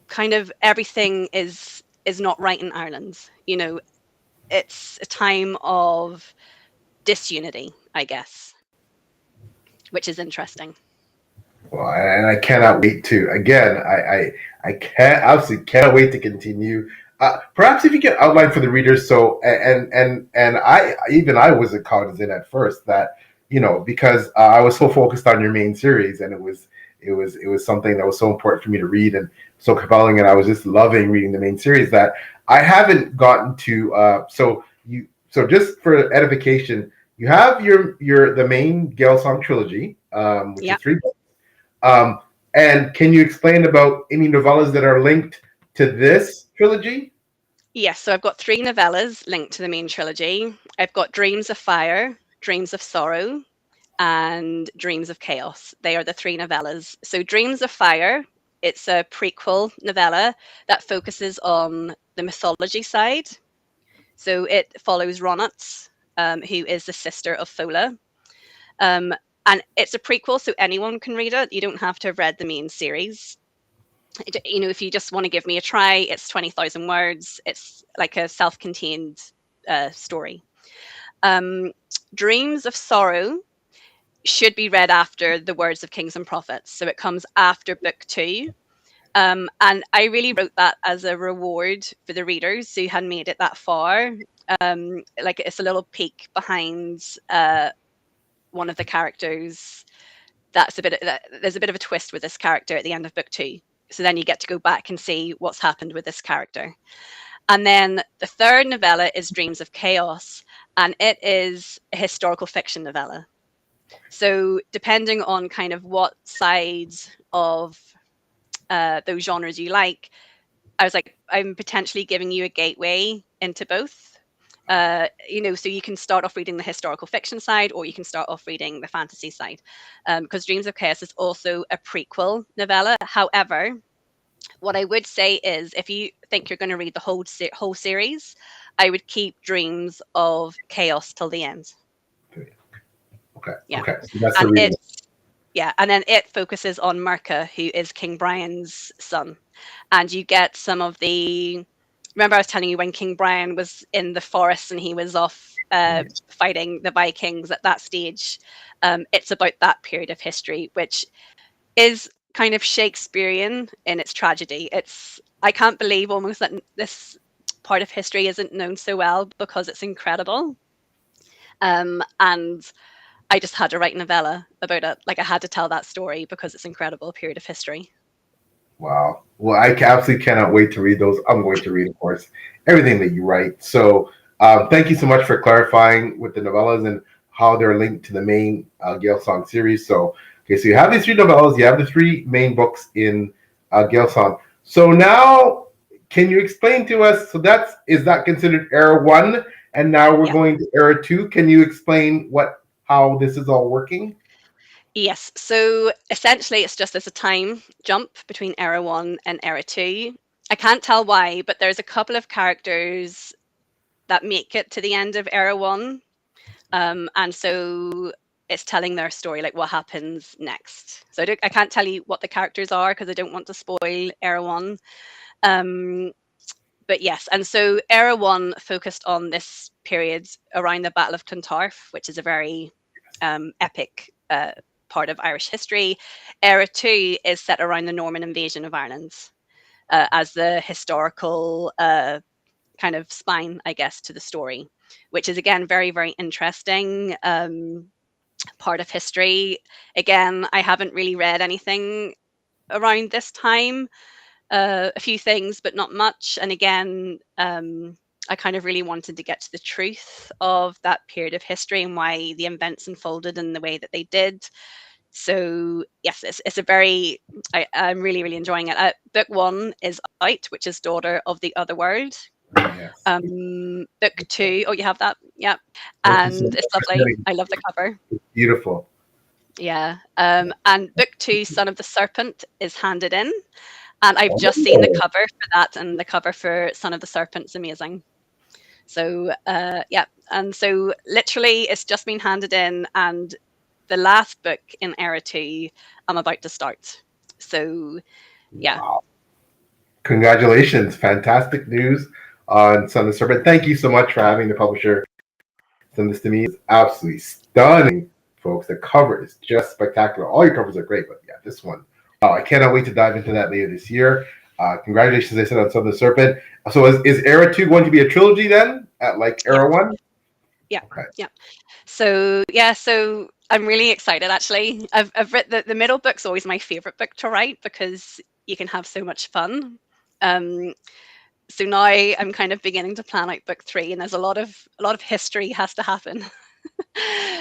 kind of everything is not right in Ireland. It's a time of disunity, I guess, which is interesting. Well, and I cannot wait to, again, I cannot wait to continue. Perhaps if you could outline for the readers, so and I wasn't cognizant at first that, because I was so focused on your main series, and it was something that was so important for me to read and so compelling, and I was just loving reading the main series, that I haven't gotten to. So just for edification, you have the main Gael Song trilogy, which is 3 books. And can you explain about any novellas that are linked to this trilogy? Yes, so I've got 3 novellas linked to the main trilogy. I've got Dreams of Fire, Dreams of Sorrow, and Dreams of Chaos. They are the 3 novellas. So Dreams of Fire, it's a prequel novella that focuses on the mythology side. So it follows Ronat, who is the sister of Fola. Um, and it's a prequel, so anyone can read it. You don't have to have read the main series. You know, if you just want to give me a try, it's 20,000 words. It's like a self-contained story. Um, Dreams of Sorrow should be read after The Words of Kings and Prophets. So it comes after book 2. And I really wrote that as a reward for the readers who had made it that far. Like it's a little peek behind one of the characters. There's a bit of a twist with this character at the end of book 2. So then you get to go back and see what's happened with this character. And then the third novella is Dreams of Chaos, and it is a historical fiction novella. So depending on kind of what sides of those genres you like, I was like, I'm potentially giving you a gateway into both. You know, so you can start off reading the historical fiction side, or you can start off reading the fantasy side. Because Dreams of Chaos is also a prequel novella. However, what I would say is, if you think you're going to read the whole series, I would keep Dreams of Chaos till the end. Okay. Yeah, Okay. So that's the and reason. and then it focuses on Mirka, who is King Brian's son, and you get some of the. Remember, I was telling you when King Brian was in the forest and he was off fighting the Vikings at that stage. It's about that period of history, which is kind of Shakespearean in its tragedy. I can't believe almost that this part of history isn't known so well because it's incredible. And I just had to write a novella about it. Like I had to tell that story because it's an incredible period of history. Wow. Well, I absolutely cannot wait to read those. I'm going to read, of course, everything that you write. So thank you so much for clarifying with the novellas and how they're linked to the main Gael Song series. So, okay, so you have these 3 novellas, you have the 3 main books in Gael Song. So now, can you explain to us? So is that considered era 1, and now we're Yeah. going to era 2? Can you explain how this is all working? Yes. So essentially, it's just there's a time jump between era 1 and era 2. I can't tell why, but there's a couple of characters that make it to the end of era 1. And so it's telling their story, like what happens next. So I can't tell you what the characters are because I don't want to spoil era 1. But yes, and so era 1 focused on this period around the Battle of Clontarf, which is a very epic part of Irish history. Era 2 is set around the Norman invasion of Ireland as the historical kind of spine, I guess, to the story, which is again very, very interesting part of history. Again, I haven't really read anything around this time. A few things, but not much. And again, I kind of really wanted to get to the truth of that period of history and why the events unfolded in the way that they did. So yes, it's a very. I'm really, really enjoying it. Book 1 is out, which is Daughter of the Other World. Yes. Book 2, oh, you have that, yeah, Thank you so and much it's for lovely. sharing. I love the cover. It's beautiful. Yeah. And book 2, Son of the Serpent, is handed in. And I've just seen the Oh, cover for that, and the cover for Son of the Serpent's amazing. So yeah, and so literally it's just been handed in, and the last book in era 2 I'm about to start. So yeah. wow. Congratulations. Fantastic news on Son of the Serpent. Thank you so much for having the publisher send this to me. It's absolutely stunning, folks. The cover is just spectacular. All your covers are great, but yeah, this one. Wow, I cannot wait to dive into that later this year. Congratulations, as I said, on Son of the Serpent. So is Era 2 going to be a trilogy then, at like Era 1? Yeah. Okay. Yeah. So yeah, so I'm really excited actually. I've written the middle book's always my favorite book to write because you can have so much fun. So now I'm kind of beginning to plan out book 3, and there's a lot of history has to happen.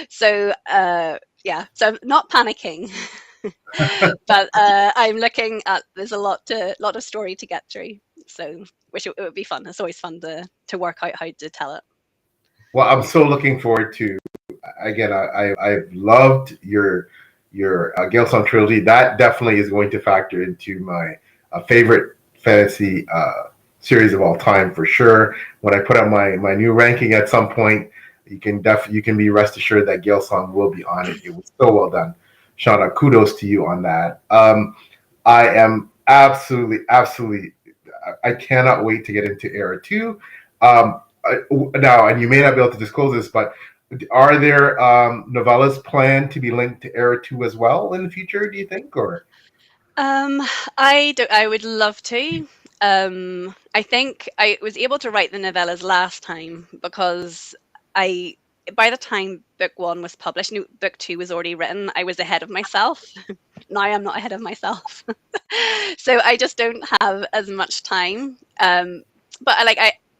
So yeah, so I'm not panicking, but I'm looking at there's a lot of story to get through. So, which it would be fun. It's always fun to work out how to tell it. Well, I'm so looking forward to. Again, I've loved your Gael Song trilogy. That definitely is going to factor into my favorite fantasy series of all time for sure. When I put out my new ranking at some point, you can be rest assured that Gael Song will be on it. It was so well done, Shauna. Kudos to you on that. I am absolutely. I cannot wait to get into Era 2. Now, and you may not be able to disclose this, but are there novellas planned to be linked to Era 2 as well in the future, do you think? Or Um, I would love to. I think I was able to write the novellas last time because I, by the time book one was published, no, book two was already written. I was ahead of myself. Now I'm not ahead of myself. So I just don't have as much time. But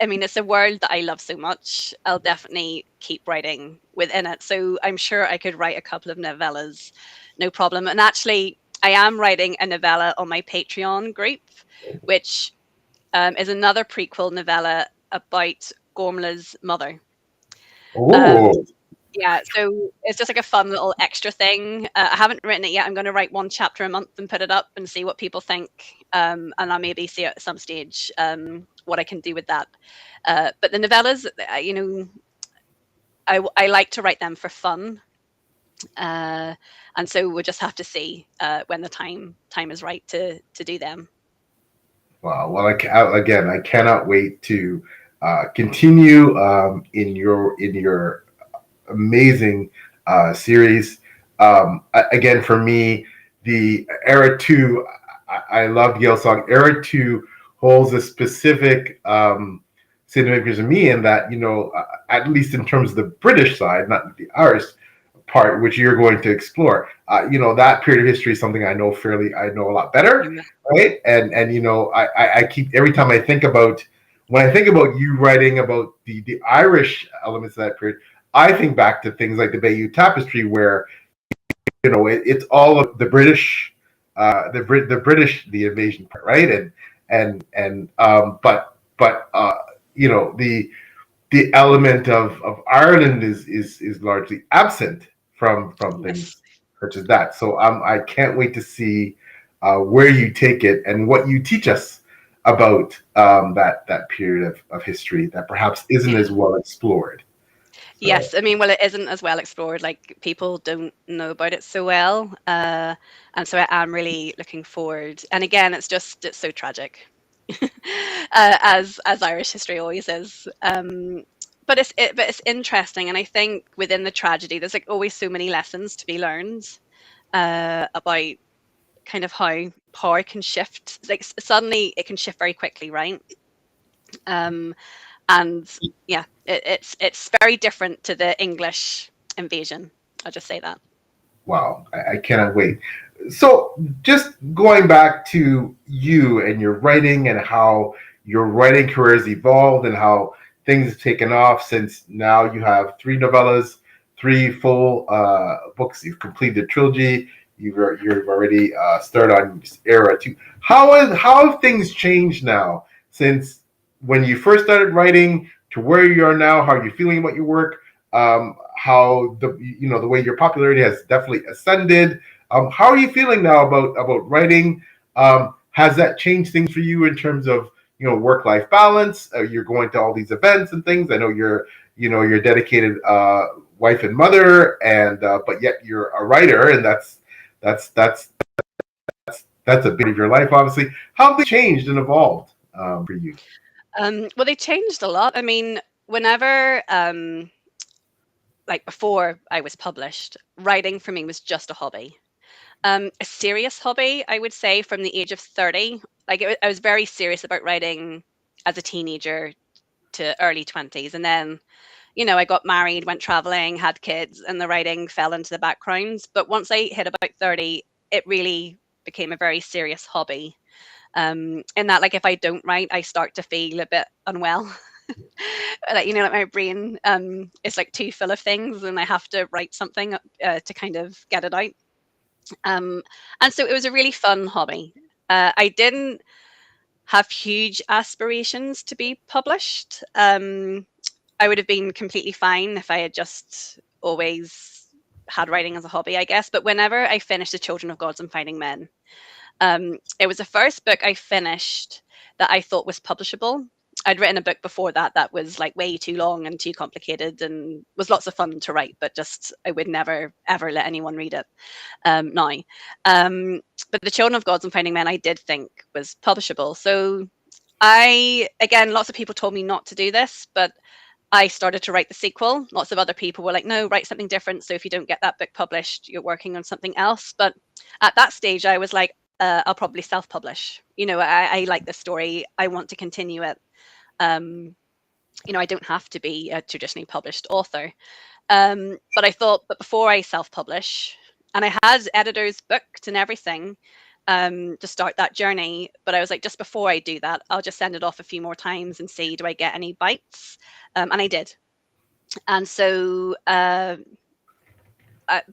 I mean, it's a world that I love so much. I'll definitely keep writing within it. So I'm sure I could write a couple of novellas, no problem. And actually, I am writing a novella on my Patreon group, which is another prequel novella about Gormla's mother. Um, oh, yeah, so it's just like a fun little extra thing. I haven't written it yet. I'm going to write one chapter a month and put it up and see what people think. And I'll maybe see at some stage what I can do with that. But the novellas, I like to write them for fun. And so we'll just have to see when the time is right to do them. wow. Well, again, I cannot wait to continue in your amazing series. Again, for me, the Era 2, I love Gael Song. Era 2 holds a specific significance to me in that, at least in terms of the British side, not the Irish part, which you're going to explore. That period of history is something I know a lot better, Yeah. right? And I keep, every time I think about, when I think about you writing about the Irish elements of that period, I think back to things like the Bayeux Tapestry, where it's all of the British, the invasion part, right? But the element of Ireland is largely absent from Yes. things such as that. So I can't wait to see where you take it and what you teach us about that period of history that perhaps isn't Yeah. as well explored. So Yes, I mean, well, it isn't as well explored. Like people don't know about it so well, and so I am really looking forward. And again, it's so tragic, as Irish history always is. But it's interesting, and I think within the tragedy, there's like always so many lessons to be learned about kind of how power can shift. Like suddenly, it can shift very quickly, right? Um, and yeah, it's very different to the English invasion. I'll just say that. wow, I cannot wait. So just going back to you and your writing and how your writing career has evolved and how things have taken off since now you have three novellas, three full books. You've completed the trilogy. You've already started on Era 2. How have things changed now since when you first started writing to where you are now? How are you feeling about your work? How the way your popularity has definitely ascended. How are you feeling now about writing? Has that changed things for you in terms of work life balance? You're going to all these events and things. I know you're a dedicated wife and mother, and but yet you're a writer, and that's that's that's a bit of your life, obviously. How have they changed and evolved for you? Well, they changed a lot. I mean, whenever like before I was published, writing for me was just a hobby. A serious hobby, I would say, from the age of 30. I was very serious about writing as a teenager to early 20s, and then I got married, went traveling, had kids, and the writing fell into the background. But once I hit about 30, it really became a very serious hobby. In that, like, if I don't write, I start to feel a bit unwell. Like, like my brain is like too full of things, and I have to write something to kind of get it out. Um, and so it was a really fun hobby. I didn't have huge aspirations to be published. I would have been completely fine if I had just always had writing as a hobby, I guess. But whenever I finished The Children of Gods and Finding Men, it was the first book I finished that I thought was publishable. I'd written a book before that was like way too long and too complicated and was lots of fun to write, but just I would never ever let anyone read it now. But The Children of Gods and Finding Men I did think was publishable. So again, lots of people told me not to do this, but I started to write the sequel. Lots of other people were like, no, write something different. So if you don't get that book published, you're working on something else. But at that stage, I was like, I'll probably self-publish. I like this story. I want to continue it. I don't have to be a traditionally published author. But I thought, but before I self-publish, and I had editors booked and everything to start that journey. But I was like, just before I do that, I'll just send it off a few more times and see, do I get any bites? And I did. And so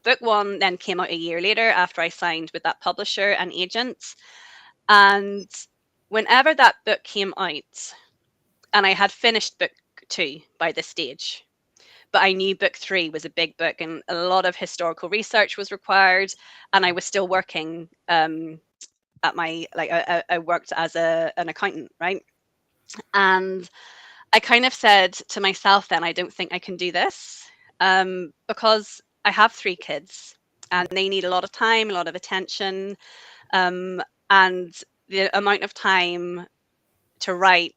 book one then came out a year later after I signed with that publisher and agent. And whenever that book came out, and I had finished book two by this stage, but I knew book three was a big book and a lot of historical research was required. And I was still working at my, I worked as an accountant, right? And I kind of said to myself then, I don't think I can do this because I have 3 kids and they need a lot of time, a lot of attention. And the amount of time to write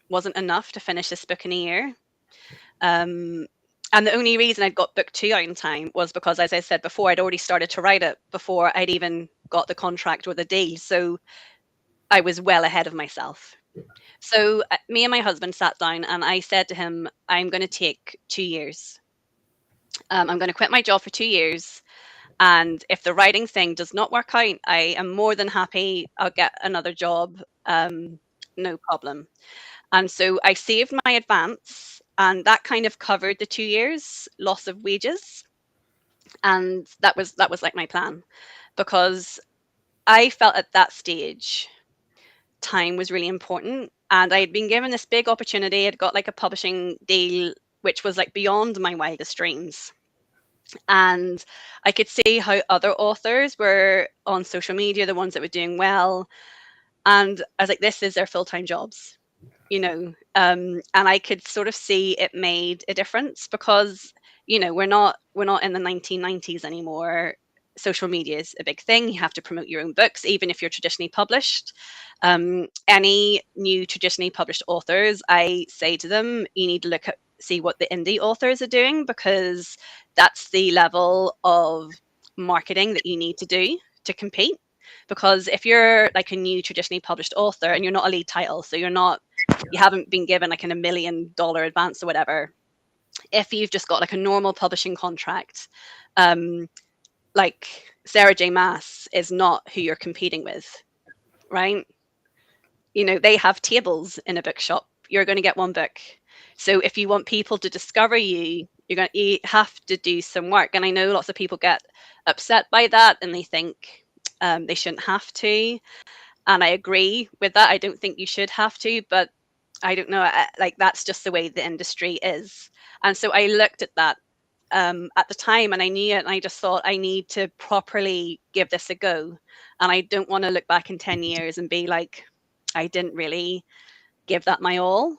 wasn't enough to finish this book in a year. And the only reason I'd got book 2 out in time was because, as I said before, I'd already started to write it before I'd even got the contract or the deal. So I was well ahead of myself. So me and my husband sat down and I said to him, I'm going to take 2 years. I'm going to quit my job for 2 years. And if the writing thing does not work out, I am more than happy. I'll get another job. No problem. And so I saved my advance, and that kind of covered the 2 years loss of wages. And that was like my plan, because I felt at that stage time was really important. And I had been given this big opportunity. I'd got like a publishing deal, which was like beyond my wildest dreams. And I could see how other authors were on social media, the ones that were doing well. And I was like, this is their full-time jobs, and I could sort of see it made a difference because, we're not in the 1990s anymore. Social media is a big thing. You have to promote your own books, even if you're traditionally published. Any new traditionally published authors, I say to them, you need to see what the indie authors are doing, because that's the level of marketing that you need to do to compete. Because if you're like a new traditionally published author and you're not a lead title, so you haven't been given like $1 million advance or whatever, if you've just got like a normal publishing contract, like Sarah J. Maas is not who you're competing with, right? They have tables in a bookshop. You're going to get one book. So if you want people to discover you, you have to do some work. And I know lots of people get upset by that and they think they shouldn't have to. And I agree with that. I don't think you should have to, but I don't know. That's just the way the industry is. And so I looked at that at the time and I knew it. And I just thought, I need to properly give this a go. And I don't want to look back in 10 years and be like, I didn't really give that my all,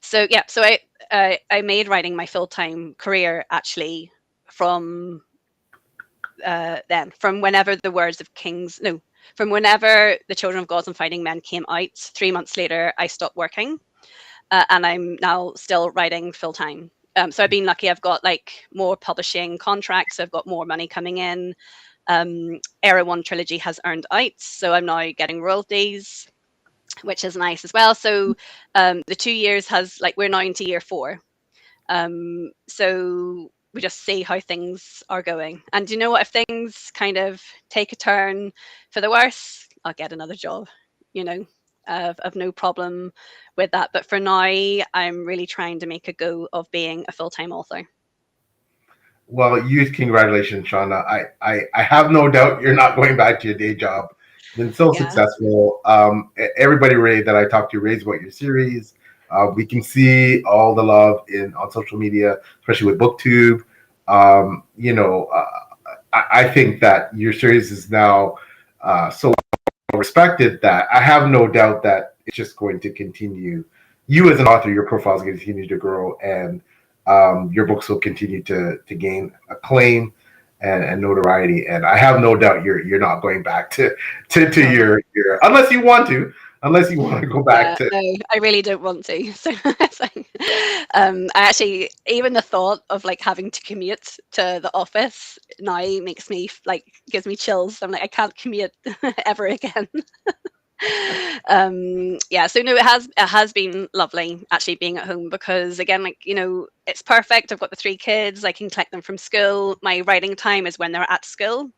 So yeah, so I made writing my full-time career actually from from whenever The Words of Kings, no, from whenever The Children of Gods and Finding Men came out. 3 months later, I stopped working, and I'm now still writing full-time. So I've been lucky. I've got like more publishing contracts. I've got more money coming in. Era 1 trilogy has earned out, so I'm now getting royalties, which is nice as well. So the 2 years we're now into year 4. So we just see how things are going. And you know what, if things kind of take a turn for the worse, I'll get another job, I've no problem with that. But for now, I'm really trying to make a go of being a full-time author. Well, huge congratulations, Shauna. I have no doubt you're not going back to your day job. been so Yeah. successful. Everybody that I talked to raves about your series. We can see all the love on social media, especially with BookTube. I think that your series is now so respected that I have no doubt that it's just going to continue. You as an author, your profile is going to continue to grow, and your books will continue to gain acclaim and notoriety. And I have no doubt you're not going back to Oh, your unless you want to go back yeah, to. no, I really don't want to. So, it's like, I actually, even the thought of like having to commute to the office now makes me like gives me chills. I'm like, I can't commute ever again. Yeah, so no, it has been lovely actually being at home because again, like, it's perfect. I've got the three kids. I can collect them from school. My writing time is when they're at school.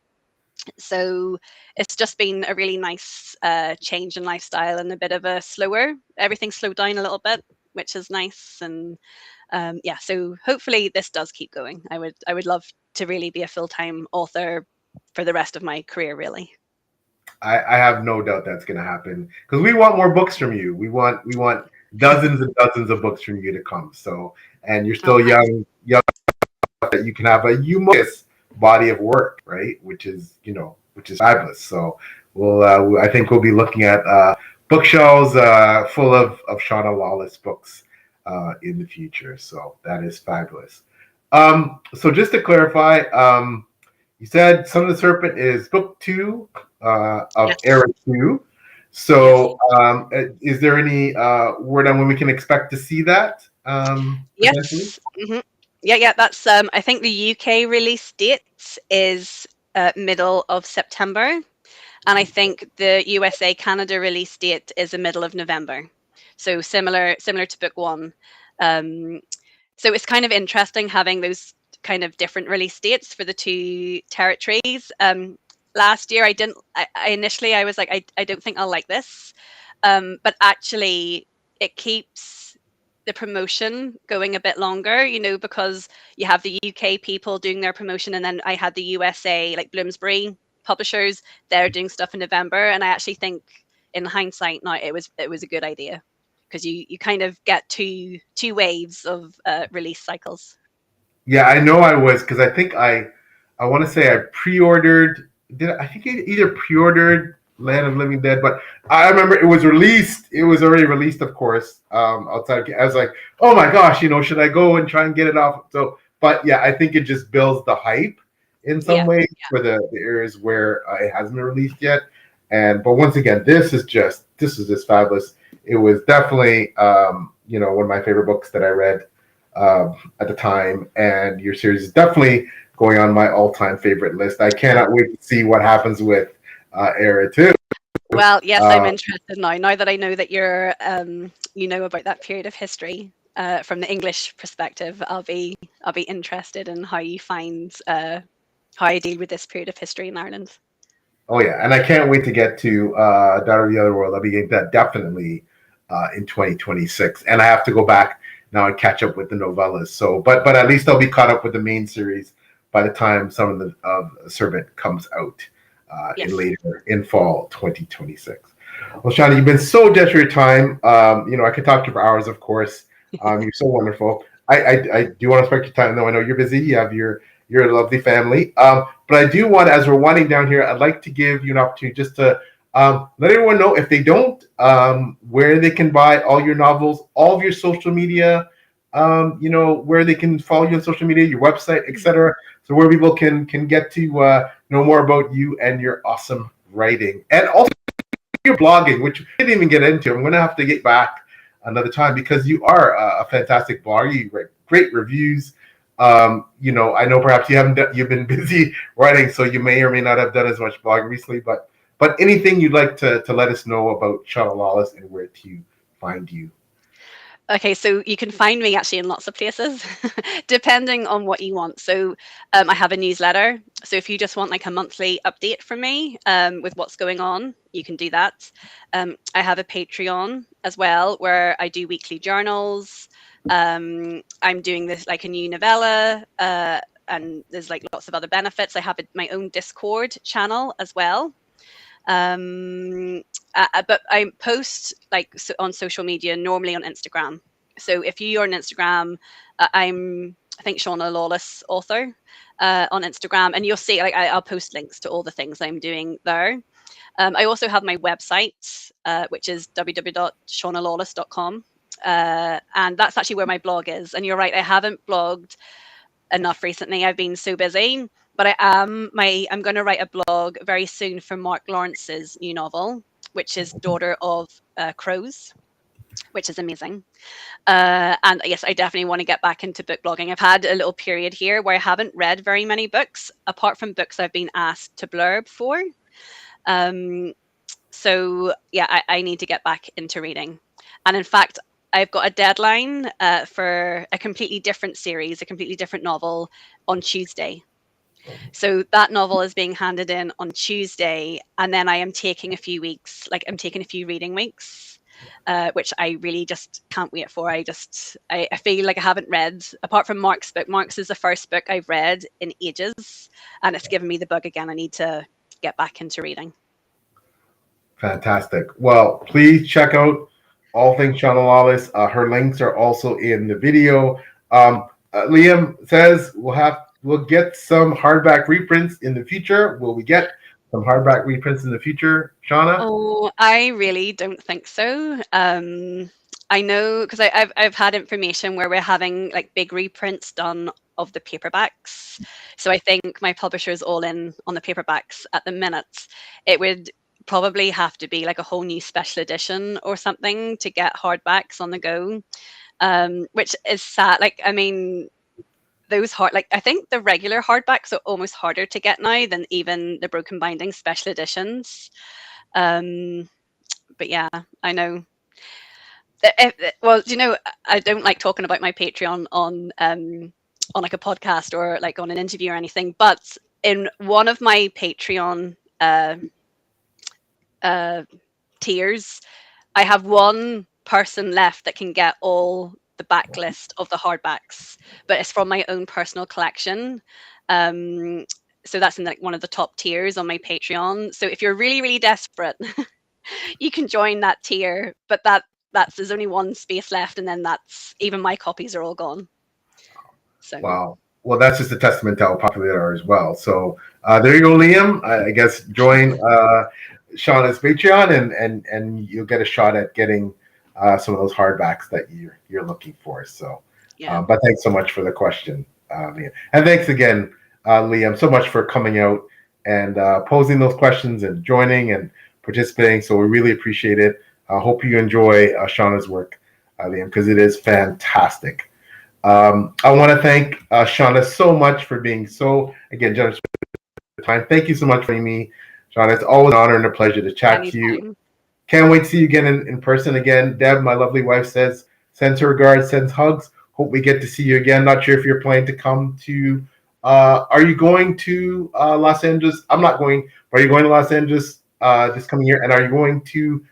So it's just been a really nice change in lifestyle and a bit of a slower, everything slowed down a little bit, which is nice. And yeah, so hopefully this does keep going. I would love to really be a full-time author for the rest of my career, really. I have no doubt that's going to happen because we want more books from you. We want dozens and dozens of books from you to come. So, and you're Oh, still thanks. young that you can have a humongous body of work, right? Which is fabulous. So I think we'll be looking at bookshelves full of Shauna Lawless books in the future. So that is fabulous. So just to clarify, you said Son of the Serpent is book two of Yes. Era 2. Yes. So is there any word on when we can expect to see that potentially? Yes. Yeah, yeah. That's I think the UK release date is middle of September, and I think the USA Canada release date is the middle of November. So similar to book one. Um, so it's kind of interesting having those kind of different release dates for the two territories. Last year, I didn't. I initially I was like, I don't think I'll like this, but actually, it keeps the promotion going a bit longer. Because you have the UK people doing their promotion, and then I had the USA like Bloomsbury publishers. They're doing stuff in November, and I actually think, in hindsight, now it was a good idea because you kind of get two waves of release cycles. Yeah, I know I was because I think I want to say I pre-ordered. I think I either pre-ordered Land of Living Dead, but I remember it was released. It was already released, of course. Outside, I was like, oh my gosh, should I go and try and get it off? So, but yeah, I think it just builds the hype in some Yeah, ways for the areas where it hasn't been released yet. But once again, this is just fabulous. It was definitely one of my favorite books that I read at the time, and your series is definitely going on my all-time favorite list. I yeah. cannot wait to see what happens with Era 2. Well, yes, I'm Uh, interested now. Now that I know that you know about that period of history from the English perspective, I'll be interested in how you find how I deal with this period of history in Ireland. oh yeah, and I can't wait to get to Daughter of the Other World. I'll be getting that definitely in 2026, and I have to go back now and catch up with the novellas. So, but at least I'll be caught up with the main series by the time some of the Servant comes out Yes. in fall 2026. Well, Shauna, you've been so generous for your time. I could talk to you for hours, of course. You're so wonderful. I do want to respect your time, though. I know you're busy. You have your lovely family. But I do want, as we're winding down here, I'd like to give you an opportunity just to let everyone know if they don't, where they can buy all your novels, all of your social media, where they can follow you on social media, your website, etc. So where people can get to know more about you and your awesome writing, and also your blogging, which we didn't even get into. I'm going to have to get back another time because you are a fantastic blogger. You write great reviews. I know perhaps you've been busy writing, so you may or may not have done as much blogging recently. But anything you'd like to let us know about Shauna Lawless and where to find you. Okay, so you can find me actually in lots of places, depending on what you want. So I have a newsletter. So if you just want like a monthly update from me with what's going on, you can do that. I have a Patreon as well where I do weekly journals. I'm doing this like a new novella, and there's like lots of other benefits. I have my own Discord channel as well. But I post on social media, normally on Instagram. So if you are on Instagram, I think Shauna Lawless author on Instagram, and you'll see I'll post links to all the things I'm doing there. I also have my website, which is www.shaunalawless.com. And that's actually where my blog is. And you're right, I haven't blogged enough recently. I've been so busy, but I'm going to write a blog very soon for Mark Lawrence's new novel, which is Daughter of Crows, which is amazing. And yes, I definitely want to get back into book blogging. I've had a little period here where I haven't read very many books, apart from books I've been asked to blurb for. So yeah, I need to get back into reading. And in fact, I've got a deadline for a completely different series, a completely different novel on Tuesday. So that novel is being handed in on Tuesday, and then I am taking a few weeks, I'm taking a few reading weeks, which I really just can't wait for. I feel like I haven't read, apart from Mark's book. Mark's is the first book I've read in ages, and it's given me the bug again. I need to get back into reading. Fantastic. Well, please check out all things Shauna Lawless. Her links are also in the video. Liam says we'll get some hardback reprints in the future. Will we get some hardback reprints in the future, Shauna? Oh, I really don't think so. I know because I've had information where we're having big reprints done of the paperbacks. So I think my publisher is all in on the paperbacks at the minute. It would probably have to be a whole new special edition or something to get hardbacks on the go, which is sad. Those I think the regular hardbacks are almost harder to get now than even the broken binding special editions. But yeah, I know. Well, I don't like talking about my Patreon on a podcast or on an interview or anything, but in one of my Patreon tiers, I have one person left that can get all the backlist of the hardbacks, but it's from my own personal collection. So that's in one of the top tiers on my Patreon. So if you're really, really desperate, you can join that tier, but there's only one space left, and then that's even my copies are all gone. So wow. Well, that's just a testament to how popular they are as well. So there you go, Liam. I guess join Shauna's Patreon, and you'll get a shot at getting some of those hardbacks that you're looking for. So, yeah. But thanks so much for the question, Liam, and thanks again, Liam, so much for coming out and posing those questions and joining and participating. So we really appreciate it. I hope you enjoy Shauna's work, Liam, because it is fantastic. I want to thank Shauna so much for being so, again, generous with the time. Thank you so much for me, Shauna. It's always an honor and a pleasure to chat to you. Can't wait to see you again in person again. Deb, my lovely wife, sends her regards, sends hugs. Hope we get to see you again. Not sure if you're planning to come to, are you going to Los Angeles? I'm not going, but are you going to Los Angeles this coming year? And are you going to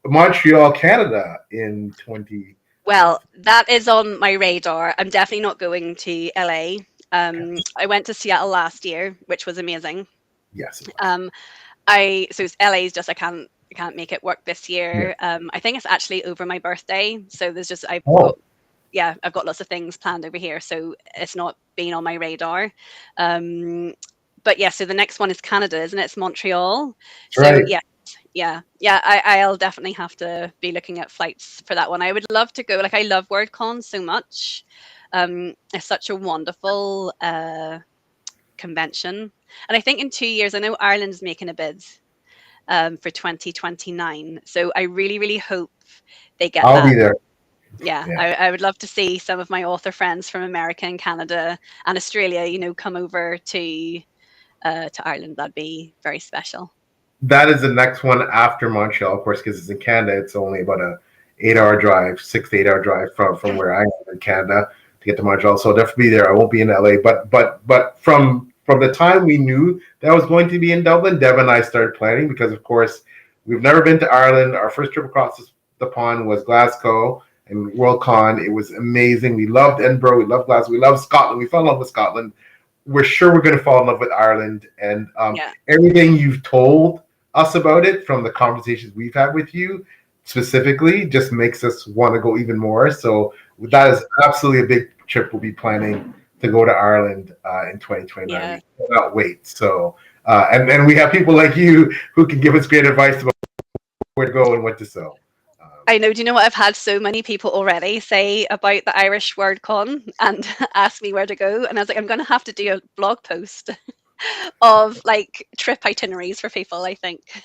Montreal, Canada in 20? Well, that is on my radar. I'm definitely not going to LA. I went to Seattle last year, which was amazing. Yes. So LA is just I can't make it work this year. Yeah. I think it's actually over my birthday, so there's just I've got lots of things planned over here, so it's not been on my radar. But yeah, so the next one is Canada, isn't it? It's Montreal. So right. Yeah. I'll definitely have to be looking at flights for that one. I would love to go. I love WordCon so much. It's such a wonderful convention, and I think in 2 years, I know Ireland's making a bid for 2029. So I really, really hope they get I'll be there. Yeah. I would love to see some of my author friends from America and Canada and Australia, come over to Ireland. That'd be very special. That is the next one after Montreal, of course, because it's in Canada. It's only about a 6 to 8 hour drive from where I am in Canada to get to Montreal. So I'll definitely be there. I won't be in LA, but from the time we knew that was going to be in Dublin, Deb and I started planning because, of course, we've never been to Ireland. Our first trip across the pond was Glasgow and WorldCon. It was amazing. We loved Edinburgh. We loved Glasgow. We loved Scotland. We fell in love with Scotland. We're sure we're going to fall in love with Ireland. And everything you've told us about it from the conversations we've had with you specifically just makes us want to go even more. So that is absolutely a big trip we'll be planning to go to Ireland in 2029. Yeah. We cannot wait. So and we have people like you who can give us great advice about where to go and what to sell. I know. Do you know what? I've had so many people already say about the Irish WordCon and ask me where to go, and I was like, I'm going to have to do a blog post of like trip itineraries for people, I think.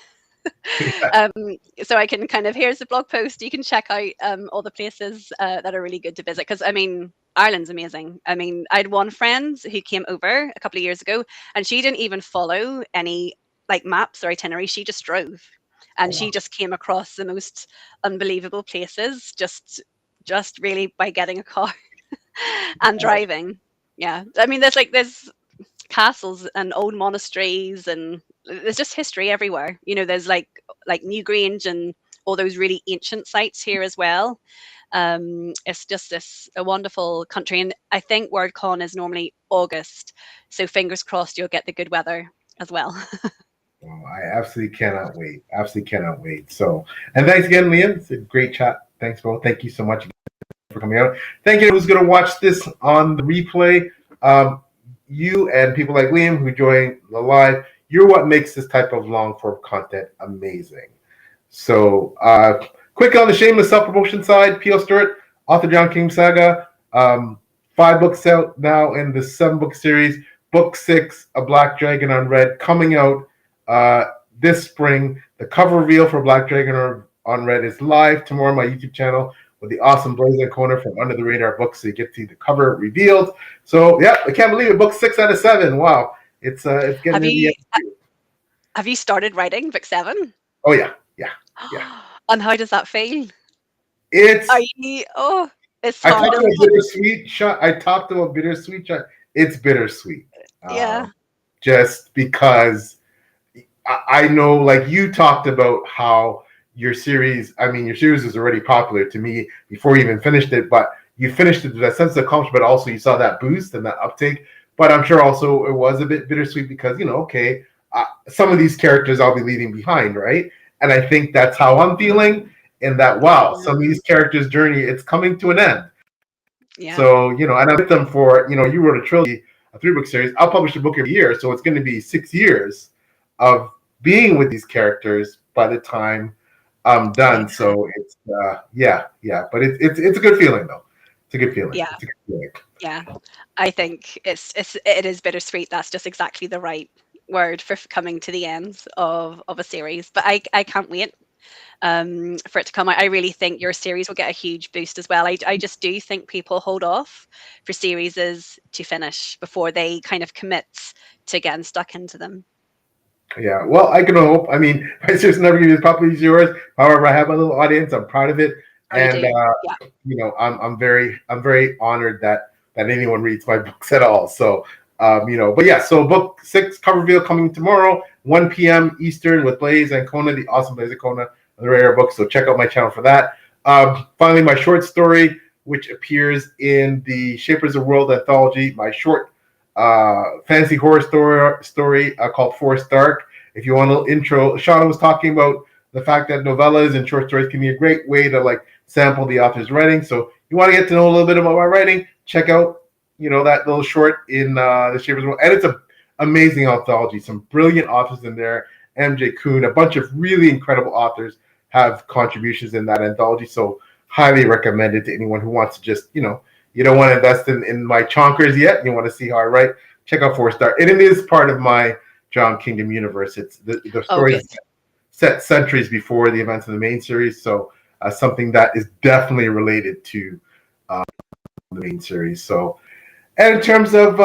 um, so I can kind of, here's the blog post. You can check out all the places that are really good to visit. Because I mean, Ireland's amazing. I mean, I had one friend who came over a couple of years ago, and she didn't even follow any like maps or itineraries. She just drove, Oh, and she wow. just came across the most unbelievable places just really by getting a car and driving. Yeah, I mean, there's castles and old monasteries, and there's just history everywhere. You know, there's like Newgrange and all those really ancient sites here as well. It's just a wonderful country, and I think WordCon is normally August, so fingers crossed you'll get the good weather as well. Well, I absolutely cannot wait. Absolutely cannot wait. So, and thanks again, Liam. It's a great chat. Thanks, Bo. Thank you so much for coming out. Thank you who's going to watch this on the replay. You and people like Liam who join the live, you're what makes this type of long form content amazing. So, quick on the shameless self-promotion side, P.L. Stewart, author John King Saga, 5 books out now in the 7-book series. Book 6, A Black Dragon on Red, coming out this spring. The cover reveal for Black Dragon on Red is live tomorrow on my YouTube channel with the awesome Blaze and Kona from Under the Radar Books, so you get to see the cover revealed. So yeah, I can't believe it. Book 6 out of 7. Wow, it's getting Have to the you end. have you started writing book 7? Oh yeah. And how does that feel? It's It's I hard, talked isn't about it? bittersweet shot. I talked about bittersweet shot. It's bittersweet. Yeah. Just because I know, like you talked about how your series is already popular to me before you even finished it, but you finished it with that sense of accomplishment, but also you saw that boost and that uptake. But I'm sure also it was a bit bittersweet because, some of these characters I'll be leaving behind, right? And I think that's how I'm feeling, in that, wow, some of these characters' journey, it's coming to an end. Yeah. So, and I'm with them for, you wrote a trilogy, a 3-book series. I'll publish a book every year. So it's going to be 6 years of being with these characters by the time I'm done. Yeah. So it's, yeah. But it's a good feeling, though. It's a good feeling. Yeah. It's a good feeling. Yeah. I think it is bittersweet. That's just exactly the right word for coming to the end of a series. But I can't wait for it to come out. I really think your series will get a huge boost as well. I just do think people hold off for series to finish before they kind of commit to getting stuck into them. Yeah, well, I can hope. I mean, my series never going to be as popular as yours. However, I have my little audience. I'm proud of it, Oh, you and do? Yeah. I'm very honored that anyone reads my books at all. So, but yeah. So, book 6 cover reveal coming tomorrow, 1 p.m. Eastern with Blaze and Kona, the awesome Blaze and Kona, the rare book. So check out my channel for that. Finally, my short story, which appears in the Shapers of World anthology, my short fantasy horror story called Forest Dark. If you want a little intro, Shauna was talking about the fact that novellas and short stories can be a great way to like sample the author's writing. So you want to get to know a little bit about my writing, check out that little short in the Shapers of World. And it's an amazing anthology. Some brilliant authors in there. MJ Kuhn, a bunch of really incredible authors have contributions in that anthology. So highly recommended to anyone who wants to just, you don't want to invest in my chonkers yet. You want to see how I write. Check out Forest Dark. And it is part of my John Kingdom universe. It's the story set centuries before the events of the main series. So something that is definitely related to the main series. So, and in terms of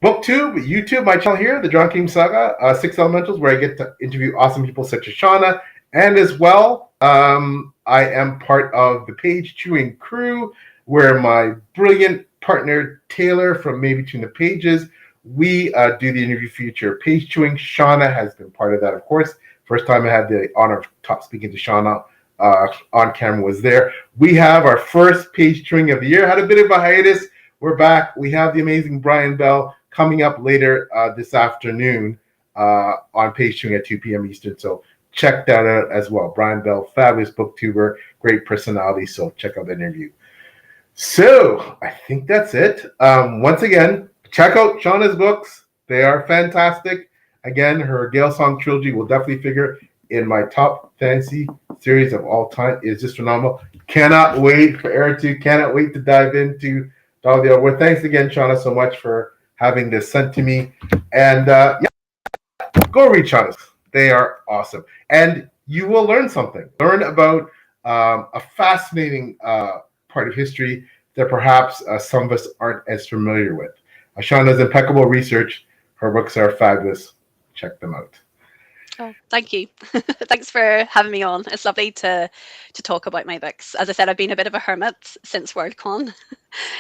book 2, YouTube, my channel here, the John King Saga, 6 Elementals, where I get to interview awesome people such as Shauna. And as well, I am part of the Page Chewing crew, where my brilliant partner, Taylor from Maybe Between the Pages, we do the interview feature. Page Chewing, Shauna has been part of that, of course. First time I had the honor of speaking to Shauna on camera was there. We have our first Page Chewing of the year. Had a bit of a hiatus. We're back. We have the amazing Brian Bell coming up later this afternoon on page streaming at 2 p.m. Eastern. So check that out as well. Brian Bell, fabulous booktuber, great personality. So check out the interview. So I think that's it. Once again, check out Shauna's books. They are fantastic. Again, her Gael Song trilogy will definitely figure in my top fantasy series of all time. It's just phenomenal. Cannot wait for Era 2. Cannot wait to dive into Dawn of the Award. Thanks again, Shauna, so much for having this sent to me. And go read Shauna's. They are awesome. And you will learn something. Learn about a fascinating part of history that perhaps some of us aren't as familiar with. Shauna's impeccable research. Her books are fabulous. Check them out. Oh, thank you. Thanks for having me on. It's lovely to talk about my books. As I said, I've been a bit of a hermit since Worldcon.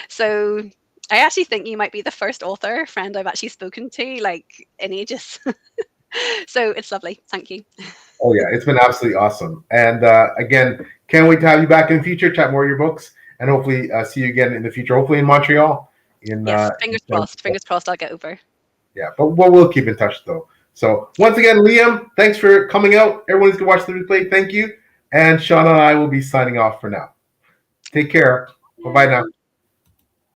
So I actually think you might be the first author friend I've actually spoken to, like, in ages. So it's lovely. Thank you. Oh, yeah. It's been absolutely awesome. And again, can't wait to have you back in the future, chat more of your books, and hopefully see you again in the future, hopefully in Montreal. Yes, fingers crossed. Fingers crossed I'll get over. Yeah, but we'll keep in touch, though. So once again, Liam, thanks for coming out. Everyone's going to watch the replay. Thank you. And Shauna and I will be signing off for now. Take care. Bye-bye now.